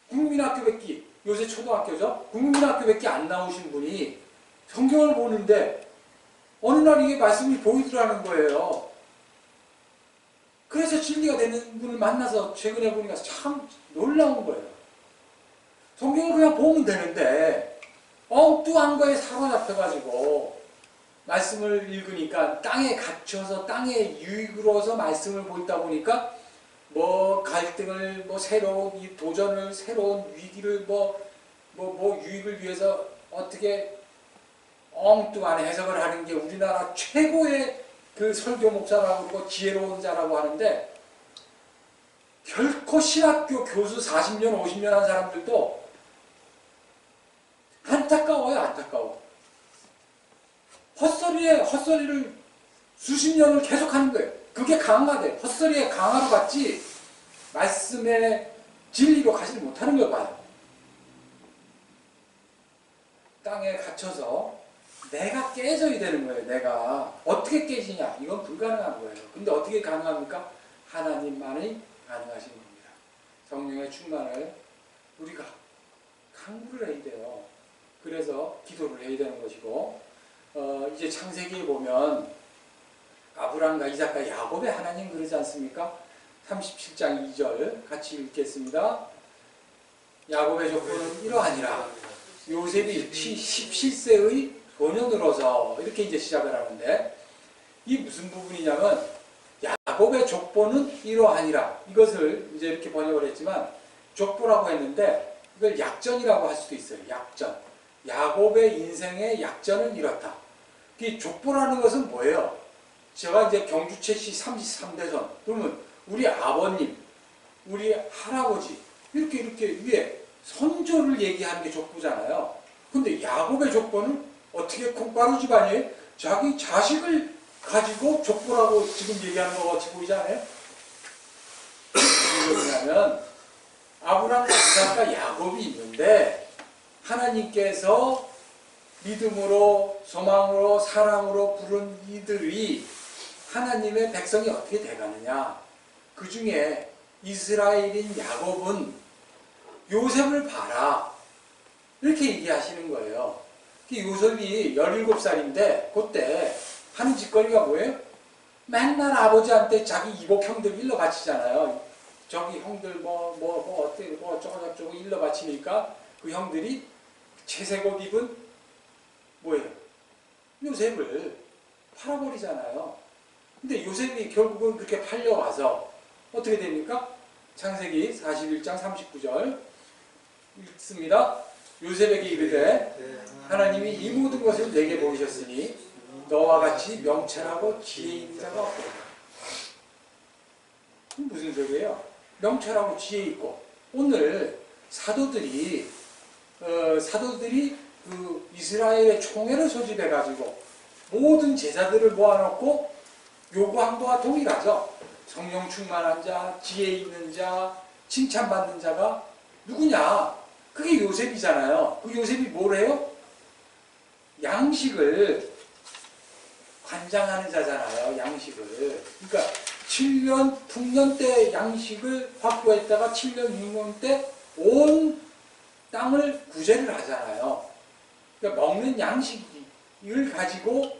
국민학교밖에 요새 초등학교죠? 국민학교밖에 안 나오신 분이 성경을 보는데 어느 날 이게 말씀이 보이더라는 거예요. 그래서 진리가 되는 분을 만나서 최근에 보니까 참 놀라운 거예요. 성경을 그냥 보면 되는데 엉뚱한 거에 사로잡혀가지고 말씀을 읽으니까 땅에 갇혀서 땅의 유익으로서 말씀을 보다 보니까 뭐 갈등을 새로운 이 도전을 새로운 위기를 유익을 위해서 어떻게 엉뚱한 해석을 하는 게 우리나라 최고의 그 설교 목사라고 그러고 지혜로운 자라고 하는데 결코 신학교 교수 40년 50년 한 사람들도 안타까워요. 안타까워. 헛소리를 수십 년을 계속하는 거예요. 그게 강화가 돼요. 헛소리의 강화로 갔지 말씀의 진리로 가지 못하는 걸 봐요. 땅에 갇혀서 내가 깨져야 되는 거예요. 내가 어떻게 깨지냐? 이건 불가능한 거예요. 근데 어떻게 가능합니까? 하나님만이 가능하신 겁니다. 성령의 충만을 우리가 강구를 해야 돼요. 그래서 기도를 해야 되는 것이고 이제 창세기에 보면 아브라함과 이삭과 야곱의 하나님 그러지 않습니까? 37장 2절 같이 읽겠습니다. 야곱의 조건은 이러하니라. 요셉이 17세의 소년으로서 이렇게 이제 시작을 하는데 이 무슨 부분이냐면 야곱의 족보는 이러하니라. 이것을 이제 이렇게 번역을 했지만 족보라고 했는데 이걸 약전이라고 할 수도 있어요. 약전. 야곱의 인생의 약전은 이렇다. 이 족보라는 것은 뭐예요? 제가 이제 경주채씨 33대선 그러면 우리 아버님, 우리 할아버지 이렇게 위에 선조를 얘기하는 게 족보잖아요. 근데 야곱의 족보는 어떻게 콩가루 집안이에요? 자기 자식을 가지고 족보라고 지금 얘기하는 거 같이 보이지 않아요? 무슨 얘기냐면 아브라함과 이삭과 야곱이 있는데 하나님께서 믿음으로 소망으로 사랑으로 부른 이들이 하나님의 백성이 어떻게 돼가느냐. 그 중에 이스라엘인 야곱은 요셉을 봐라. 이렇게 얘기하시는 거예요. 요셉이 17살인데 그때 하는 짓거리가 뭐예요? 맨날 아버지한테 자기 이복 형들 일러 바치잖아요. 저기 형들 어때 어쩌고저쩌고 일러 바치니까 그 형들이 채색옷 입은 뭐예요? 요셉을 팔아버리잖아요. 근데 요셉이 결국은 그렇게 팔려와서 어떻게 됩니까? 창세기 41장 39절 읽습니다. 요셉에게 이르되 하나님이 이 모든 것을 내게 보이셨으니 너와 같이 명철하고 지혜 있는 자가 없도다. 무슨 소리예요? 명철하고 지혜 있고 오늘 사도들이 그 이스라엘의 총회를 소집해가지고 모든 제자들을 모아놓고 요구한 거와 동일하죠. 성령 충만한 자, 지혜 있는 자, 칭찬받는 자가 누구냐? 그게 요셉이잖아요. 그 요셉이 뭘 해요? 양식을 관장하는 자잖아요. 양식을. 그러니까 7년 풍년 때 양식을 확보했다가 7년 6년 때 온 땅을 구제를 하잖아요. 그러니까 먹는 양식을 가지고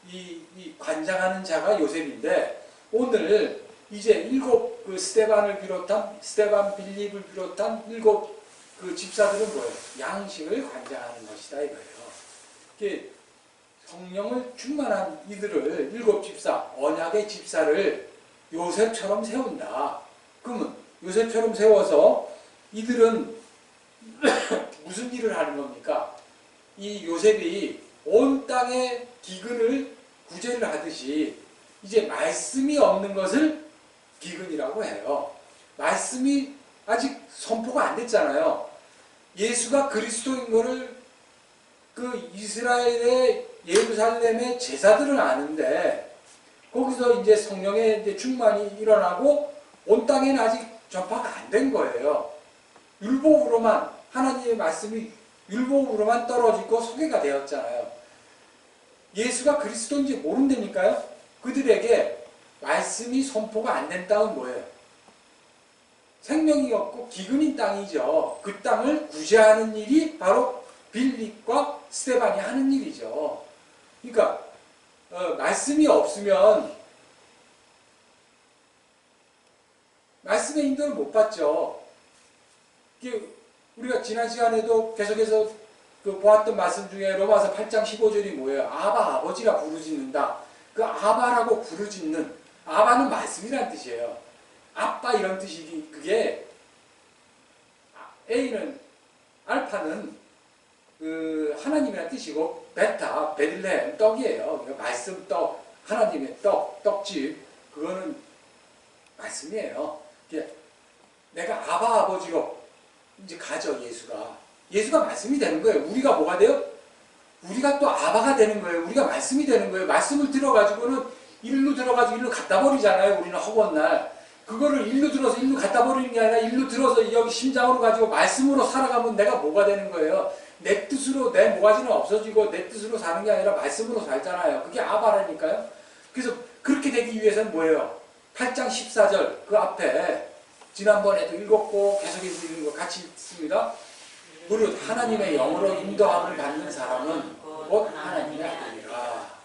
이 관장하는 자가 요셉인데 오늘 이제 7 그 스데반을 비롯한 스데반 빌립을 비롯한 7 그 집사들은 뭐예요? 양식을 관장하는 것이다 이거예요. 성령을 충만한 이들을 7 집사, 언약의 집사를 요셉처럼 세운다. 그러면 요셉처럼 세워서 이들은 무슨 일을 하는 겁니까? 이 요셉이 온 땅의 기근을 구제를 하듯이 이제 말씀이 없는 것을 기근이라고 해요. 말씀이 아직 선포가 안 됐잖아요. 예수가 그리스도인 것을 그 이스라엘의 예루살렘의 제사들은 아는데 거기서 이제 성령의 이제 충만이 일어나고 온 땅에는 아직 전파가 안 된 거예요. 율법으로만 하나님의 말씀이 율법으로만 떨어지고 소개가 되었잖아요. 예수가 그리스도인지 모른다니까요. 그들에게 말씀이 선포가 안 된 땅은 뭐예요? 생명이 없고 기근인 땅이죠. 그 땅을 구제하는 일이 바로 빌립과 스데반이 하는 일이죠. 그러니까 말씀이 없으면 말씀의 인도를 못 받죠. 우리가 지난 시간에도 계속해서 보았던 말씀 중에 로마서 8장 15절이 뭐예요? 아바 아버지라 부르짖는다. 그 아바라고 부르짖는 아바는 말씀이라는 뜻이에요. 아빠 이런 뜻이기 그게 A는 알파는 그 하나님이라는 뜻이고 베타 베들레헴 떡이에요. 그러니까 말씀 떡 하나님의 떡집 그거는 말씀이에요. 내가 아바 아버지로 이제 가죠 예수가 말씀이 되는 거예요. 우리가 뭐가 돼요? 우리가 또 아바가 되는 거예요. 우리가 말씀이 되는 거예요. 말씀을 들어가지고는 일로 들어가지고 일로 갖다 버리잖아요. 우리는 허구한 날. 그거를 일로 들어서 일로 갖다 버리는 게 아니라 일로 들어서 여기 심장으로 가지고 말씀으로 살아가면 내가 뭐가 되는 거예요. 내 뜻으로 내 모가지는 없어지고 내 뜻으로 사는 게 아니라 말씀으로 살잖아요. 그게 아바라니까요. 그래서 그렇게 되기 위해서는 뭐예요? 8장 14절 그 앞에 지난번에도 읽었고 계속해서 읽는 거 같이 읽습니다. 무릇 하나님의 영으로 인도함을 받는 사람은 곧 하나님의 아들이라.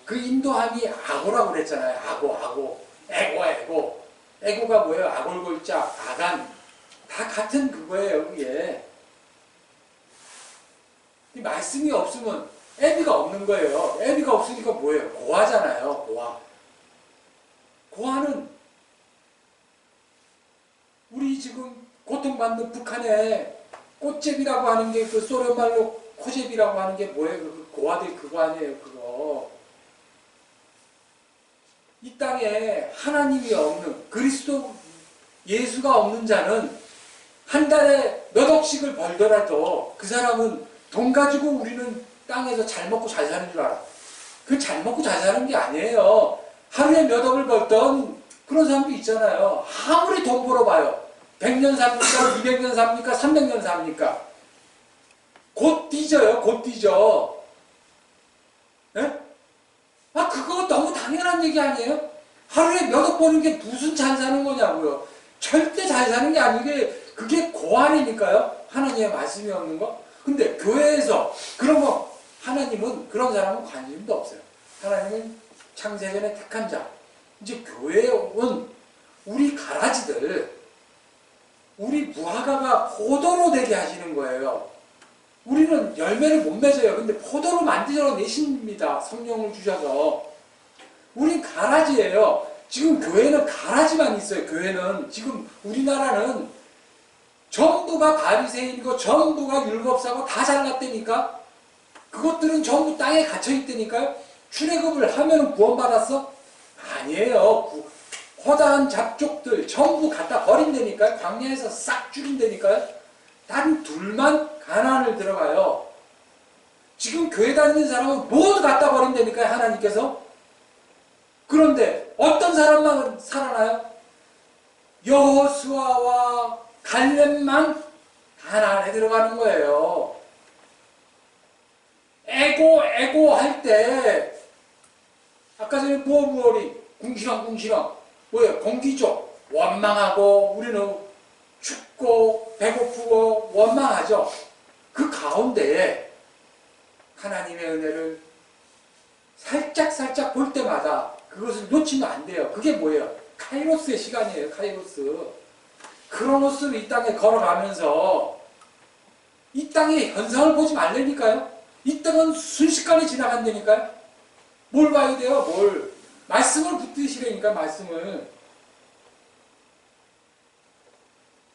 그 인도함이 악어라고 그랬잖아요. 악어. 에고. 에고가 뭐예요? 아골골자, 아간. 다 같은 그거예요, 그게. 이 말씀이 없으면 애비가 없는 거예요. 애비가 없으니까 뭐예요? 고아잖아요, 고아. 고아는 우리 지금 고통받는 북한에 꽃제비라고 하는 게 그 소련 말로 코제비라고 하는 게 뭐예요? 그 고아들 그거 아니에요, 그거. 이 땅에 하나님이 없는 그리스도 예수가 없는 자는 한 달에 몇 억씩을 벌더라도 그 사람은 돈 가지고 우리는 땅에서 잘 먹고 잘 사는 줄 알아. 그 잘 먹고 잘 사는 게 아니에요. 하루에 몇 억을 벌던 그런 사람도 있잖아요. 아무리 돈 벌어봐요. 100년 삽니까? 200년 삽니까? 300년 삽니까? 곧 뒤져요. 곧 뒤져. 예? 아, 그거 너무 당연한 얘기 아니에요? 하루에 몇 억 버는 게 무슨 잘 사는 거냐고요. 절대 잘 사는 게 아니게 그게 고안이니까요. 하나님의 말씀이 없는 거. 근데 교회에서 그런 거 하나님은 그런 사람은 관심도 없어요. 하나님은 창세전에 택한 자. 이제 교회에 온 우리 가라지들, 우리 무화과가 포도로 되게 하시는 거예요. 우리는 열매를 못 맺어요. 근데 포도로 만들어내십니다. 성령을 주셔서. 우린 가라지예요. 지금 교회는 가라지만 있어요. 교회는. 지금 우리나라는 전부가 바리새인이고 전부가 율법사고 다 잘났다니까. 그것들은 전부 땅에 갇혀있다니까요. 출애굽을 하면 구원받았어? 아니에요. 허다한 잡족들 전부 갖다 버린다니까요. 광야에서 싹 죽인다니까요. 단 둘만 가나안을 들어가요. 지금 교회 다니는 사람은 모두 갖다 버린다니까요. 하나님께서. 그런데 어떤 사람만 살아나요? 여호수아와 갈렙만 가나안에 들어가는 거예요. 에고 할 때 아까 전에 무얼이 궁시렁 뭐예요? 공기죠. 원망하고 우리는 춥고 배고프고 원망하죠. 그 가운데에 하나님의 은혜를 살짝 볼 때마다 그것을 놓치면 안 돼요. 그게 뭐예요? 카이로스의 시간이에요. 카이로스. 크로노스로 이 땅에 걸어가면서 이 땅의 현상을 보지 말라니까요. 이 땅은 순식간에 지나간다니까요. 뭘 봐야 돼요? 뭘. 말씀을 붙드시라니까, 말씀을.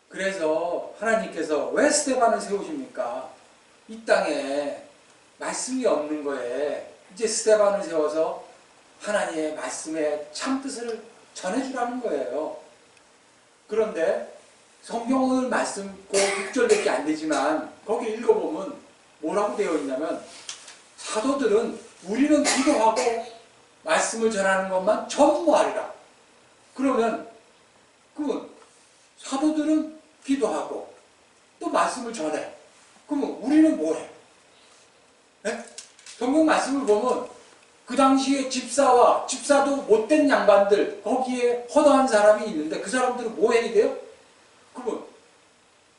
그래서 하나님께서 왜 스데반을 세우십니까? 이 땅에 말씀이 없는 거에 이제 스데반을 세워서 하나님의 말씀의 참뜻을 전해주라는 거예요. 그런데 성경을 말씀 꼭 6절밖에 안 되지만 거기 읽어보면 뭐라고 되어 있냐면 사도들은 우리는 기도하고 말씀을 전하는 것만 전무하리라. 그러면 그 사도들은 기도하고 또 말씀을 전해. 그러면 우리는 뭐해? 네? 성경 말씀을 보면 그 당시에 집사도 못된 양반들 거기에 허다한 사람이 있는데 그 사람들은 뭐 해야 돼요? 그러면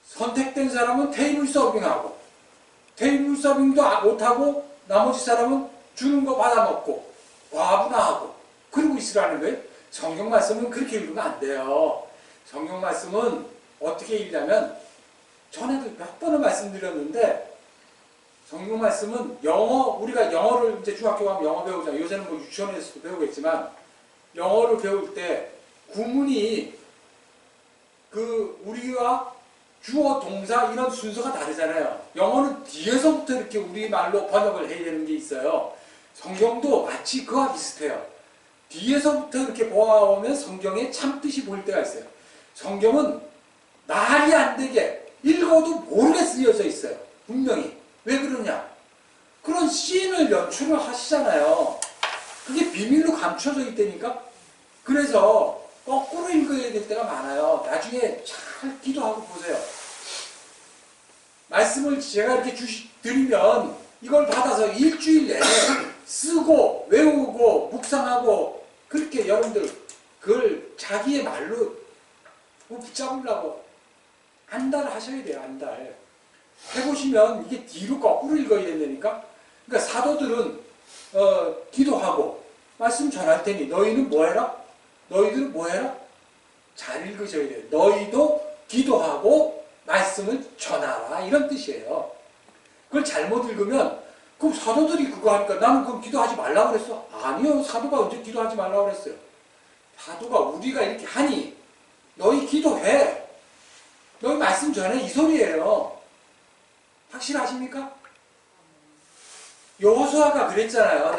선택된 사람은 테이블 서빙하고 테이블 서빙도 못하고 나머지 사람은 주는 거 받아먹고 과부나 하고 그러고 있으라는 거예요. 성경 말씀은 그렇게 읽으면 안 돼요. 성경 말씀은 어떻게 읽냐면 전에도 몇 번을 말씀드렸는데 성경 말씀은 우리가 영어를 이제 중학교 가면 영어 배우잖아요. 요새는 뭐 유치원에서도 배우겠지만 영어를 배울 때 구문이 우리와 주어, 동사 이런 순서가 다르잖아요. 영어는 뒤에서부터 이렇게 우리말로 번역을 해야 되는 게 있어요. 성경도 마치 그와 비슷해요. 뒤에서부터 이렇게 보아오면 성경에 참뜻이 보일 때가 있어요. 성경은 말이 안 되게 읽어도 모르게 쓰여져 있어요. 분명히. 왜 그러냐? 그런 씬을 연출을 하시잖아요. 그게 비밀로 감춰져 있다니까? 그래서 거꾸로 읽어야 될 때가 많아요. 나중에 잘 기도하고 보세요. 말씀을 제가 이렇게 드리면 이걸 받아서 일주일 내내 쓰고 외우고 묵상하고 그렇게 여러분들 그걸 자기의 말로 붙잡으려고 한 달 하셔야 돼요. 한 달. 해보시면 이게 뒤로 거꾸로 읽어야 된다니까? 그러니까 사도들은 기도하고 말씀 전할 테니 너희는 뭐해라? 너희들은 뭐해라? 잘 읽으셔야 돼요. 너희도 기도하고 말씀을 전하라 이런 뜻이에요. 그걸 잘못 읽으면 그럼 사도들이 그거 하니까 나는 그럼 기도하지 말라고 그랬어? 아니요. 사도가 언제 기도하지 말라고 그랬어요? 사도가 우리가 이렇게 하니 너희 기도해. 너희 말씀 전해 이 소리예요. 확실하십니까? 여호수아가 그랬잖아요.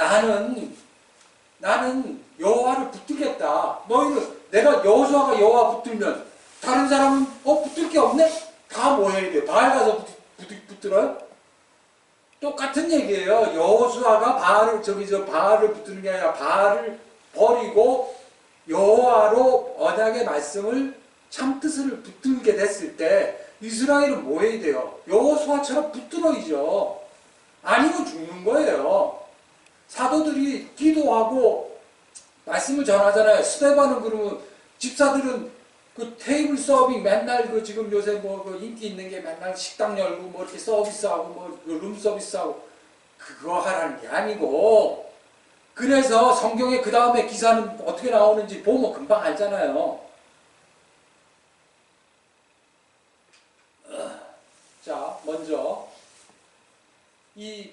나는 여호와를 붙들겠다. 너희는 내가 여호수아가 여호와 붙들면 다른 사람은 붙들 게 없네? 다 뭐 해야 돼요? 바알 가서 붙들어요? 똑같은 얘기예요. 여호수아가 바알을 붙드는 게 아니라 바알을 버리고 여호와로 언약의 말씀을 참 뜻을 붙들게 됐을 때 이스라엘은 뭐 해야 돼요? 여호수아처럼 붙들어야죠. 아니면 죽는 거예요. 사도들이 기도하고 말씀을 전하잖아요. 스데반은 그러면 집사들은 그 테이블 서빙 맨날 그 지금 요새 그 인기 있는 게 맨날 식당 열고 뭐 이렇게 서비스하고 뭐 룸 서비스하고 그거 하라는 게 아니고 그래서 성경에 그 다음에 기사는 어떻게 나오는지 보면 금방 알잖아요. 자, 먼저 이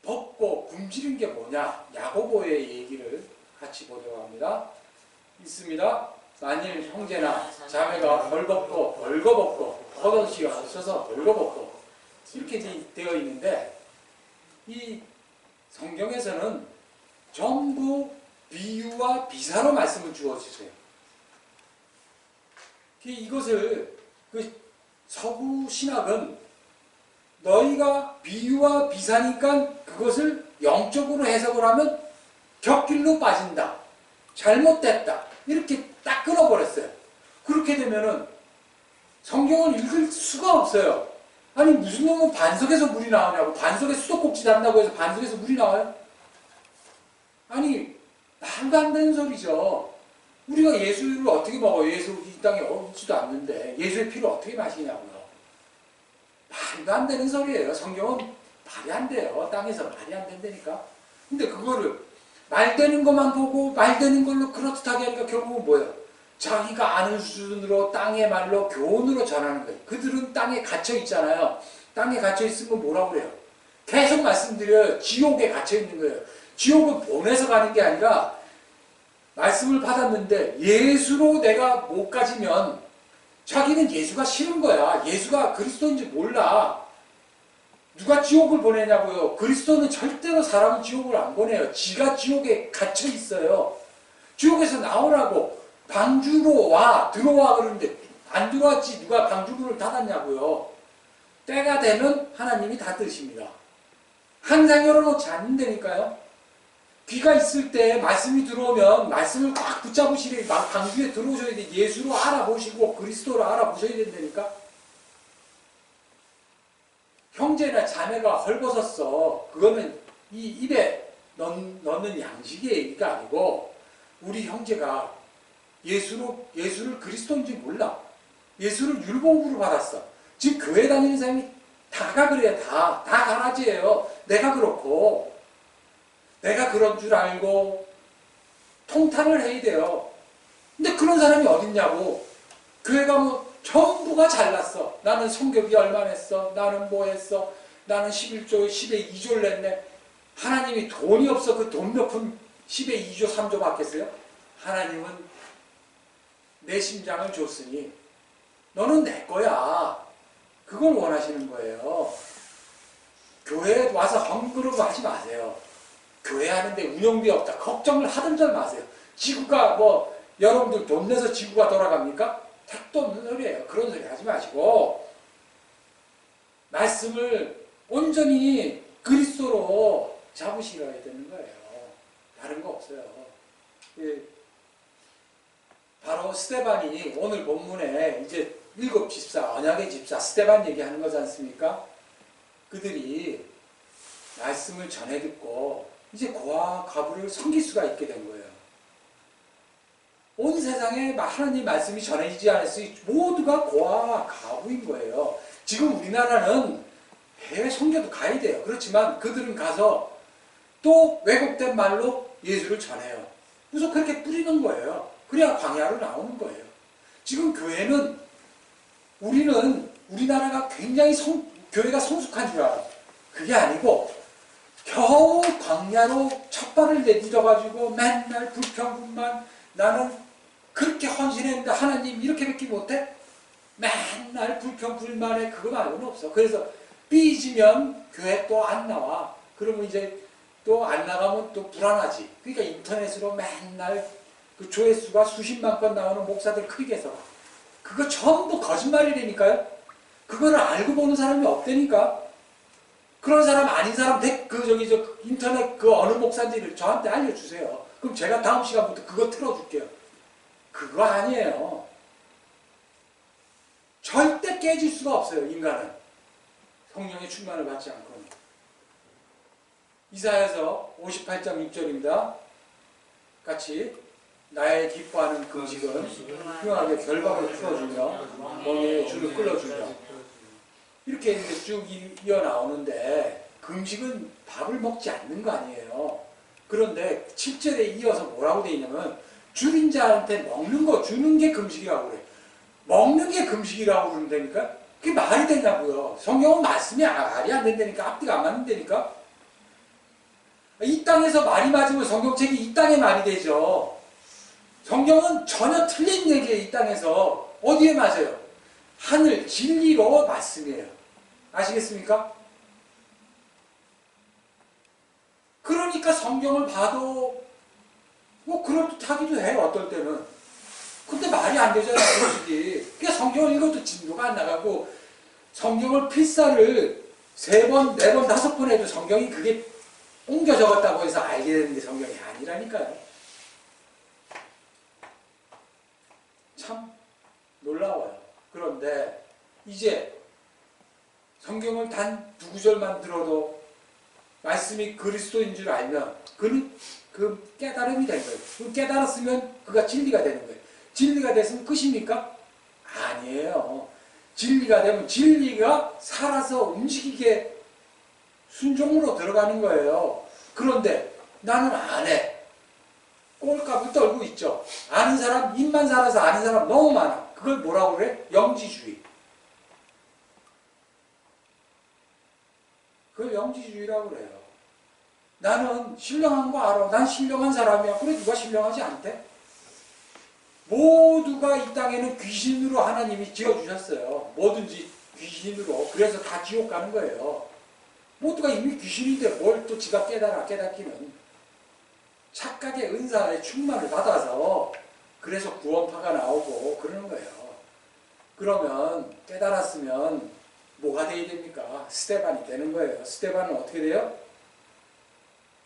벗고 굶주린 게 뭐냐? 야고보의 얘기를 같이 보려고 합니다. 있습니다. 만일 형제나 자매가 벌거벗고 버릇이 없어서 벌거벗고 이렇게 되어 있는데 이 성경에서는 전부 비유와 비사로 말씀을 주어주세요. 이것을 서구 신학은 너희가 비유와 비사니까 그것을 영적으로 해석을 하면 격길로 빠진다. 잘못됐다. 이렇게 딱 끊어버렸어요. 그렇게 되면은 성경을 읽을 수가 없어요. 아니 무슨 놈은 반석에서 물이 나오냐고. 반석에 수도꼭지 단다고 해서 반석에서 물이 나와요? 아니 말도 안 되는 소리죠. 우리가 예수를 어떻게 먹어요? 예수 이 땅에 없지도 않는데 예수의 피를 어떻게 마시냐고요. 말도 안 되는 소리예요. 성경은 말이 안 돼요. 땅에서 말이 안 된다니까. 근데 그거를 말 되는 것만 보고 말 되는 걸로 그렇듯하게 하니까 결국은 뭐예요? 자기가 아는 수준으로 땅의 말로 교훈으로 전하는 거예요. 그들은 땅에 갇혀 있잖아요. 땅에 갇혀 있으면 뭐라고 그래요? 계속 말씀드려요. 지옥에 갇혀 있는 거예요. 지옥은 보내서 가는 게 아니라 말씀을 받았는데 예수로 내가 못 가지면 자기는 예수가 싫은 거야. 예수가 그리스도인지 몰라. 누가 지옥을 보내냐고요. 그리스도는 절대로 사람을 지옥을 안 보내요. 지가 지옥에 갇혀 있어요. 지옥에서 나오라고 방주로 와 들어와 그러는데 안 들어왔지. 누가 방주문을 닫았냐고요. 때가 되면 하나님이 닫으십니다. 항상 열어놓지 않는다니까요. 귀가 있을 때 말씀이 들어오면 말씀을 꽉 붙잡으시래. 방주에 들어오셔야 돼. 예수로 알아보시고 그리스도로 알아보셔야 된다니까. 형제나 자매가 헐벗었어. 그거는 이 입에 넣는 양식의 얘기가 아니고 우리 형제가 예수를 그리스도인지 몰라. 예수를 율법으로 받았어. 지금 교회 다니는 사람이 다가 그래요. 다 가라지예요. 내가 그렇고 내가 그런 줄 알고 통탄을 해야 돼요. 근데 그런 사람이 어딨냐고. 교회 가면 전부가 잘났어. 나는 성격이 얼마 냈어. 나는 뭐 했어. 나는 11조 10에 2조를 냈네. 하나님이 돈이 없어 그 돈 몇 푼 10에 2조 3조 받겠어요? 하나님은 내 심장을 줬으니 너는 내 거야. 그걸 원하시는 거예요. 교회에 와서 헝그르고 하지 마세요. 교회 하는데 운영비 없다. 걱정을 하든지 마세요. 지구가 여러분들 돈 내서 지구가 돌아갑니까? 택도 없는 소리예요. 그런 소리 하지 마시고 말씀을 온전히 그리스도로 잡으시려야 되는 거예요. 다른 거 없어요. 바로 스데반이 오늘 본문에 이제 7 집사, 언약의 집사 스데반 얘기하는 거지 않습니까? 그들이 말씀을 전해 듣고 이제 고아 가부를 섬길 수가 있게 된 거예요. 온 세상에 하나님 말씀이 전해지지 않았으니 모두가 고아와 가부인 거예요. 지금 우리나라는 해외 선교도 가야 돼요. 그렇지만 그들은 가서 또 왜곡된 말로 예수를 전해요. 그래서 그렇게 뿌리는 거예요. 그래야 광야로 나오는 거예요. 지금 교회는 우리나라가 굉장히 교회가 성숙한 줄 알아요. 그게 아니고 겨우 광야로 첫 발을 내딛어가지고 맨날 불평불만, 나는 그렇게 헌신했는데 하나님 이렇게밖에 못해? 맨날 불평불만해. 그거 말고는 없어. 그래서 삐지면 교회 또 안 나와. 그러면 이제 또 안 나가면 또 불안하지. 그러니까 인터넷으로 맨날 그 조회수가 수십만 건 나오는 목사들 크리에서 그거 전부 거짓말이라니까요. 그거를 알고 보는 사람이 없다니까. 그런 사람 아닌 사람 인터넷 그 어느 목사인지를 저한테 알려주세요. 그럼 제가 다음 시간부터 그거 틀어줄게요. 그거 아니에요. 절대 깨질 수가 없어요. 인간은 성령의 충만을 받지 않고는. 이사야서 58장 6절입니다. 같이 나의 기뻐하는 금식은 흉하게 결박을 풀어주며 멍에의 줄을 끌어주며, 이렇게 이제 쭉 이어 나오는데 금식은 밥을 먹지 않는 거 아니에요. 그런데 7절에 이어서 뭐라고 되어 있냐면 줄인 자한테 먹는 거 주는 게 금식이라고 그래요. 먹는 게 금식이라고 그런다니까? 그게 말이 되냐고요. 성경은 말씀이 말이 안 된다니까. 앞뒤가 안 맞는다니까. 이 땅에서 말이 맞으면 성경책이 이 땅에 말이 되죠. 성경은 전혀 틀린 얘기예요. 이 땅에서. 어디에 맞아요? 하늘 진리로 말씀이에요. 아시겠습니까? 그러니까 성경을 봐도 뭐 그럴듯하기도 해요. 어떨 때는. 근데 말이 안 되잖아요. 솔직히. 그러니까 성경을 읽어도 진도가 안 나가고, 성경을 필사를 3번, 4번, 5번 해도 성경이 그게 옮겨 적었다고 해서 알게 되는 게 성경이 아니라니까요. 참 놀라워요. 그런데 이제 성경을 단 2구절만 들어도 말씀이 그리스도인 줄 알면 그는 그 깨달음이 된 거예요. 그 깨달았으면 그가 진리가 되는 거예요. 진리가 됐으면 끝입니까? 아니에요. 진리가 되면 진리가 살아서 움직이게 순종으로 들어가는 거예요. 그런데 나는 안 해. 꼴값을 떨고 있죠. 아는 사람, 입만 살아서 아는 사람 너무 많아. 그걸 뭐라고 그래? 영지주의. 그걸 영지주의라고 그래요. 나는 신령한 거 알아. 난 신령한 사람이야. 그래 누가 신령하지 않대? 모두가 이 땅에는 귀신으로 하나님이 지어주셨어요. 뭐든지 귀신으로. 그래서 다 지옥 가는 거예요. 모두가 이미 귀신인데 뭘 또 지가 깨닫기는. 착각의 은사의 충만을 받아서 그래서 구원파가 나오고 그러는 거예요. 그러면 깨달았으면 뭐가 돼야 됩니까? 스테반이 되는 거예요. 스테반은 어떻게 돼요?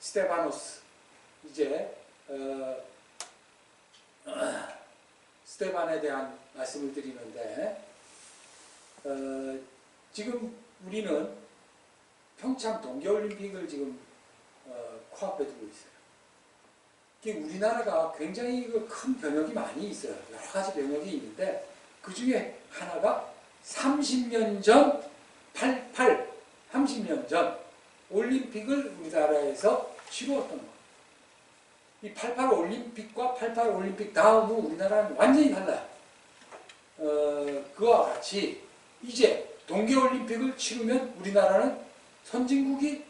스테바노스. 이제 스테반에 대한 말씀을 드리는데, 지금 우리는 평창 동계올림픽을 지금 코앞에 두고 있어요. 우리나라가 굉장히 큰 변혁이 많이 있어요. 여러 가지 변혁이 있는데 그 중에 하나가 30년 전 30년 전 올림픽을 우리나라에서 치루었던 거. 이 88 올림픽과 88 올림픽 다음은 우리나라는 완전히 달라요. 그와 같이 이제 동계올림픽을 치르면 우리나라는 선진국이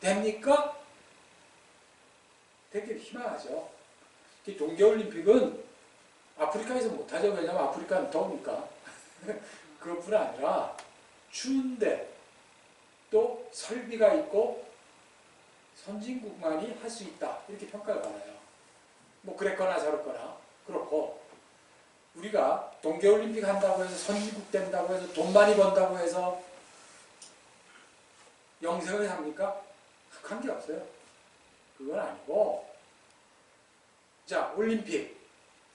됩니까? 되게 희망하죠. 동계올림픽은 아프리카에서 못하죠. 왜냐하면 아프리카는 더우니까. 그것뿐 아니라 추운데 또 설비가 있고 선진국만이 할 수 있다. 이렇게 평가를 받아요. 뭐 그랬거나 저랬거나 그렇고, 우리가 동계올림픽 한다고 해서 선진국 된다고 해서 돈 많이 번다고 해서 영생을 합니까? 관계없어요. 그건 아니고, 자, 올림픽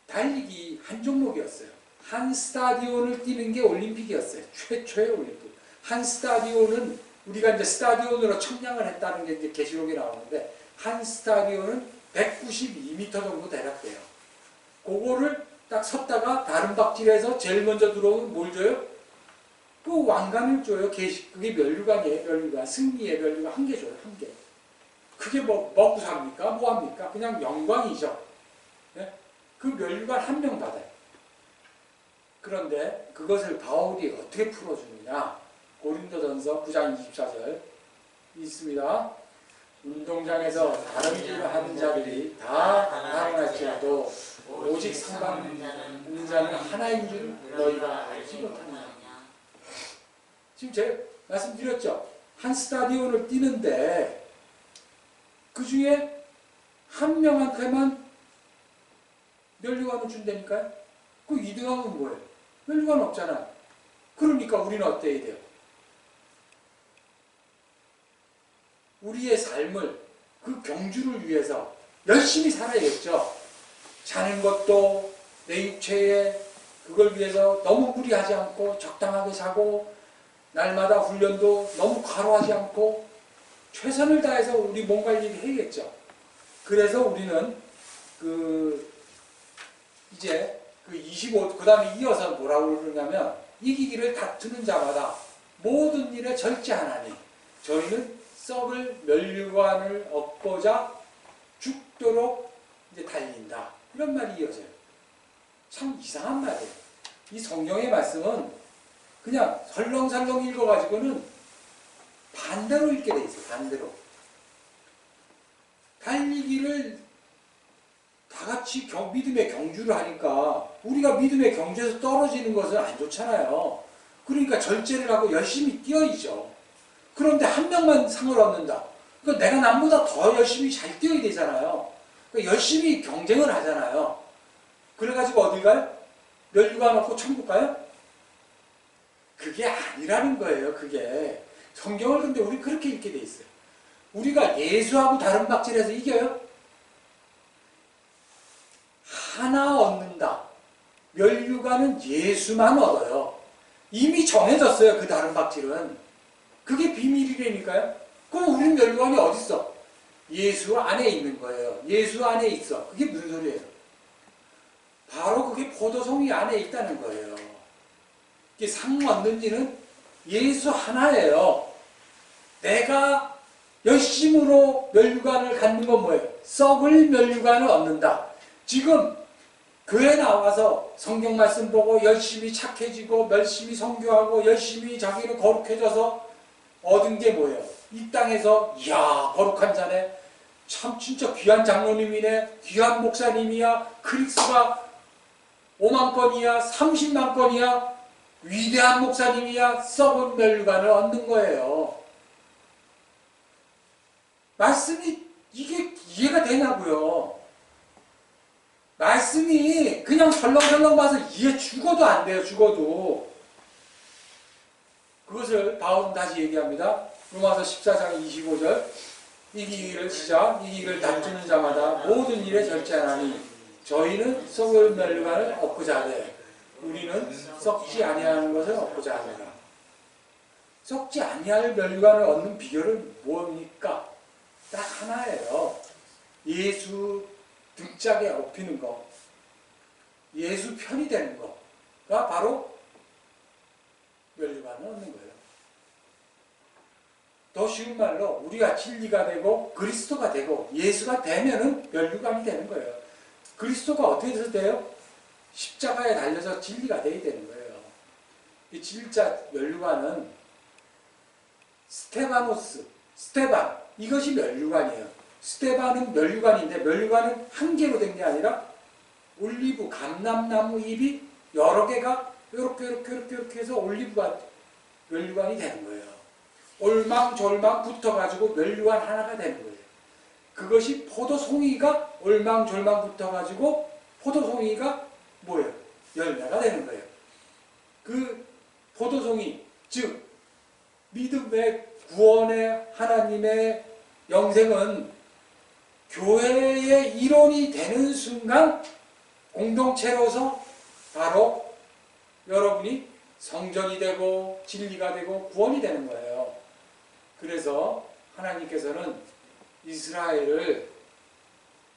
달리기 한 종목이었어요. 한 스타디온을 뛰는 게 올림픽이었어요. 최초의 올림픽. 한 스타디온은 우리가 이제 스타디온으로 청량을 했다는 게 이제 계시록에 나오는데, 한 스타디온은 192m 정도 대략 돼요. 그거를 딱 섰다가 다른 박질에서 제일 먼저 들어오면 뭘 줘요? 그 왕관을 줘요. 그게 면류관이에요. 면류관. 승리의 면류관 한 개 줘요. 한 개. 그게 뭐 먹고 삽니까? 뭐 합니까? 그냥 영광이죠. 네? 그 면류관 한 명 받아요. 그런데 그것을 바울이 어떻게 풀어주느냐? 고린도전서 9장 24절 있습니다. 운동장에서 다른 일을 하는 자들이 다 다양할지라도 오직 상받는 자는 하나인 줄 너희가 알지 못하느냐. 지금 제가 말씀드렸죠. 한 스타디온을 뛰는데 그 중에 한 명한테만 면류관을 준다니까요. 그 2등하면 뭐예요? 면류관 없잖아요. 그러니까 우리는 어때야 돼요? 우리의 삶을 그 경주를 위해서 열심히 살아야겠죠. 자는 것도 내 육체에 그걸 위해서 너무 무리하지 않고 적당하게 자고 날마다 훈련도 너무 과로하지 않고 최선을 다해서 우리 몸 관리를 해야겠죠. 그래서 우리는 이제 25, 그 다음에 이어서 뭐라고 그러냐면 이기기를 다투는 자마다 모든 일에 절제하나니 저희는 썩을 면류관을 얻고자 죽도록 이제 달린다. 이런 말이 이어져요. 참 이상한 말이에요. 이 성경의 말씀은 그냥 설렁설렁 읽어가지고는 반대로 읽게 돼 있어요. 반대로. 달리기를 다 같이 믿음의 경주를 하니까 우리가 믿음의 경주에서 떨어지는 것은 안 좋잖아요. 그러니까 절제를 하고 열심히 뛰어야죠. 그런데 한 명만 상을 얻는다. 그러니까 내가 남보다 더 열심히 잘 뛰어야 되잖아요. 그러니까 열심히 경쟁을 하잖아요. 그래가지고 어딜 가요? 면류관 얻고 천국 가요? 그게 아니라는 거예요. 그게. 성경을 근데 우리 그렇게 읽게 돼 있어요. 우리가 예수하고 다른 박질해서 이겨요? 하나 얻는다. 면류관은 예수만 얻어요. 이미 정해졌어요. 그 다른 박질은. 그게 비밀이라니까요. 그럼 우리 면류관이 어디 있어? 예수 안에 있는 거예요. 예수 안에 있어. 그게 무슨 소리예요? 바로 그게 포도송이 안에 있다는 거예요. 이게 상 얻는 일은 예수 하나예요. 내가 열심으로 면류관을 갖는 건 뭐예요? 썩을 면류관을 얻는다. 지금 교회 나와서 성경 말씀 보고 열심히 착해지고 열심히 선교하고 열심히 자기는 거룩해져서 얻은 게 뭐예요? 이 땅에서 이야 거룩한 자네, 참 진짜 귀한 장로님이네, 귀한 목사님이야, 크릭스가 5만 건이야 30만 건이야, 위대한 목사님이야, 썩은 면류관을 얻는 거예요. 말씀이 이게 이해가 되냐고요. 말씀이 그냥 설렁설렁 봐서 이해 죽어도 안 돼요. 죽어도. 그것을 바울은 다시 얘기합니다. 로마서 14장 25절 이기기를 다투는 자마다 모든 일에 절제하나니 저희는 썩을 면류관을 얻고자 하되 우리는 썩지 아니하는 것을 얻고자 합니다. 썩지 아니할 면류관을 얻는 비결은 뭡니까? 딱 하나예요. 예수 등짝에 업히는 거, 예수 편이 되는 거가 바로 면류관을 얻는 거예요. 더 쉬운 말로 우리가 진리가 되고 그리스도가 되고 예수가 되면은 면류관이 되는 거예요. 그리스도가 어떻게 돼서 돼요? 십자가에 달려서 진리가 돼야 되는 거예요. 이 진짜 면류관은 스테반 이것이 면류관이에요. 스테반은 면류관인데 면류관은 한 개로 된 게 아니라 올리브 감람나무 잎이 여러 개가 이렇게 해서 올리브가 면류관이 되는 거예요. 올망졸망 붙어가지고 면류관 하나가 되는 거예요. 그것이 포도송이가 올망졸망 붙어가지고 포도송이가 뭐예요? 열매가 되는 거예요. 그 포도송이 즉 믿음의 구원의 하나님의 영생은 교회의 일원이 되는 순간 공동체로서 바로 여러분이 성전이 되고 진리가 되고 구원이 되는 거예요. 그래서 하나님께서는 이스라엘을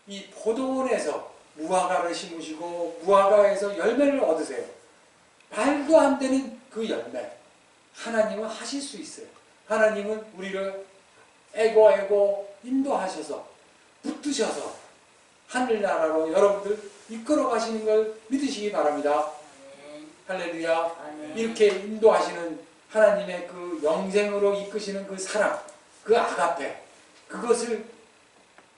이 포도원에서 무화과를 심으시고 무화과에서 열매를 얻으세요. 말도 안 되는 그 열매 하나님은 하실 수 있어요. 하나님은 우리를 애고 인도하셔서 붙드셔서 하늘나라로 여러분들 이끌어 가시는 걸 믿으시기 바랍니다. 할렐루야. 이렇게 인도하시는 하나님의 그 영생으로 이끄시는 그 사랑, 그 아가페, 그것을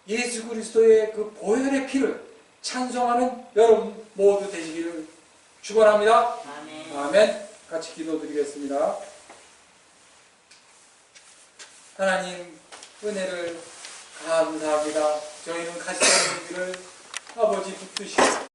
예수 그리스도의 그 보혈의 피를 찬송하는 여러분 모두 되시기를 축원합니다. 아멘. 같이 기도드리겠습니다. 하나님 은혜를 감사합니다. 저희는 가시는 길을 아버지 붙드시고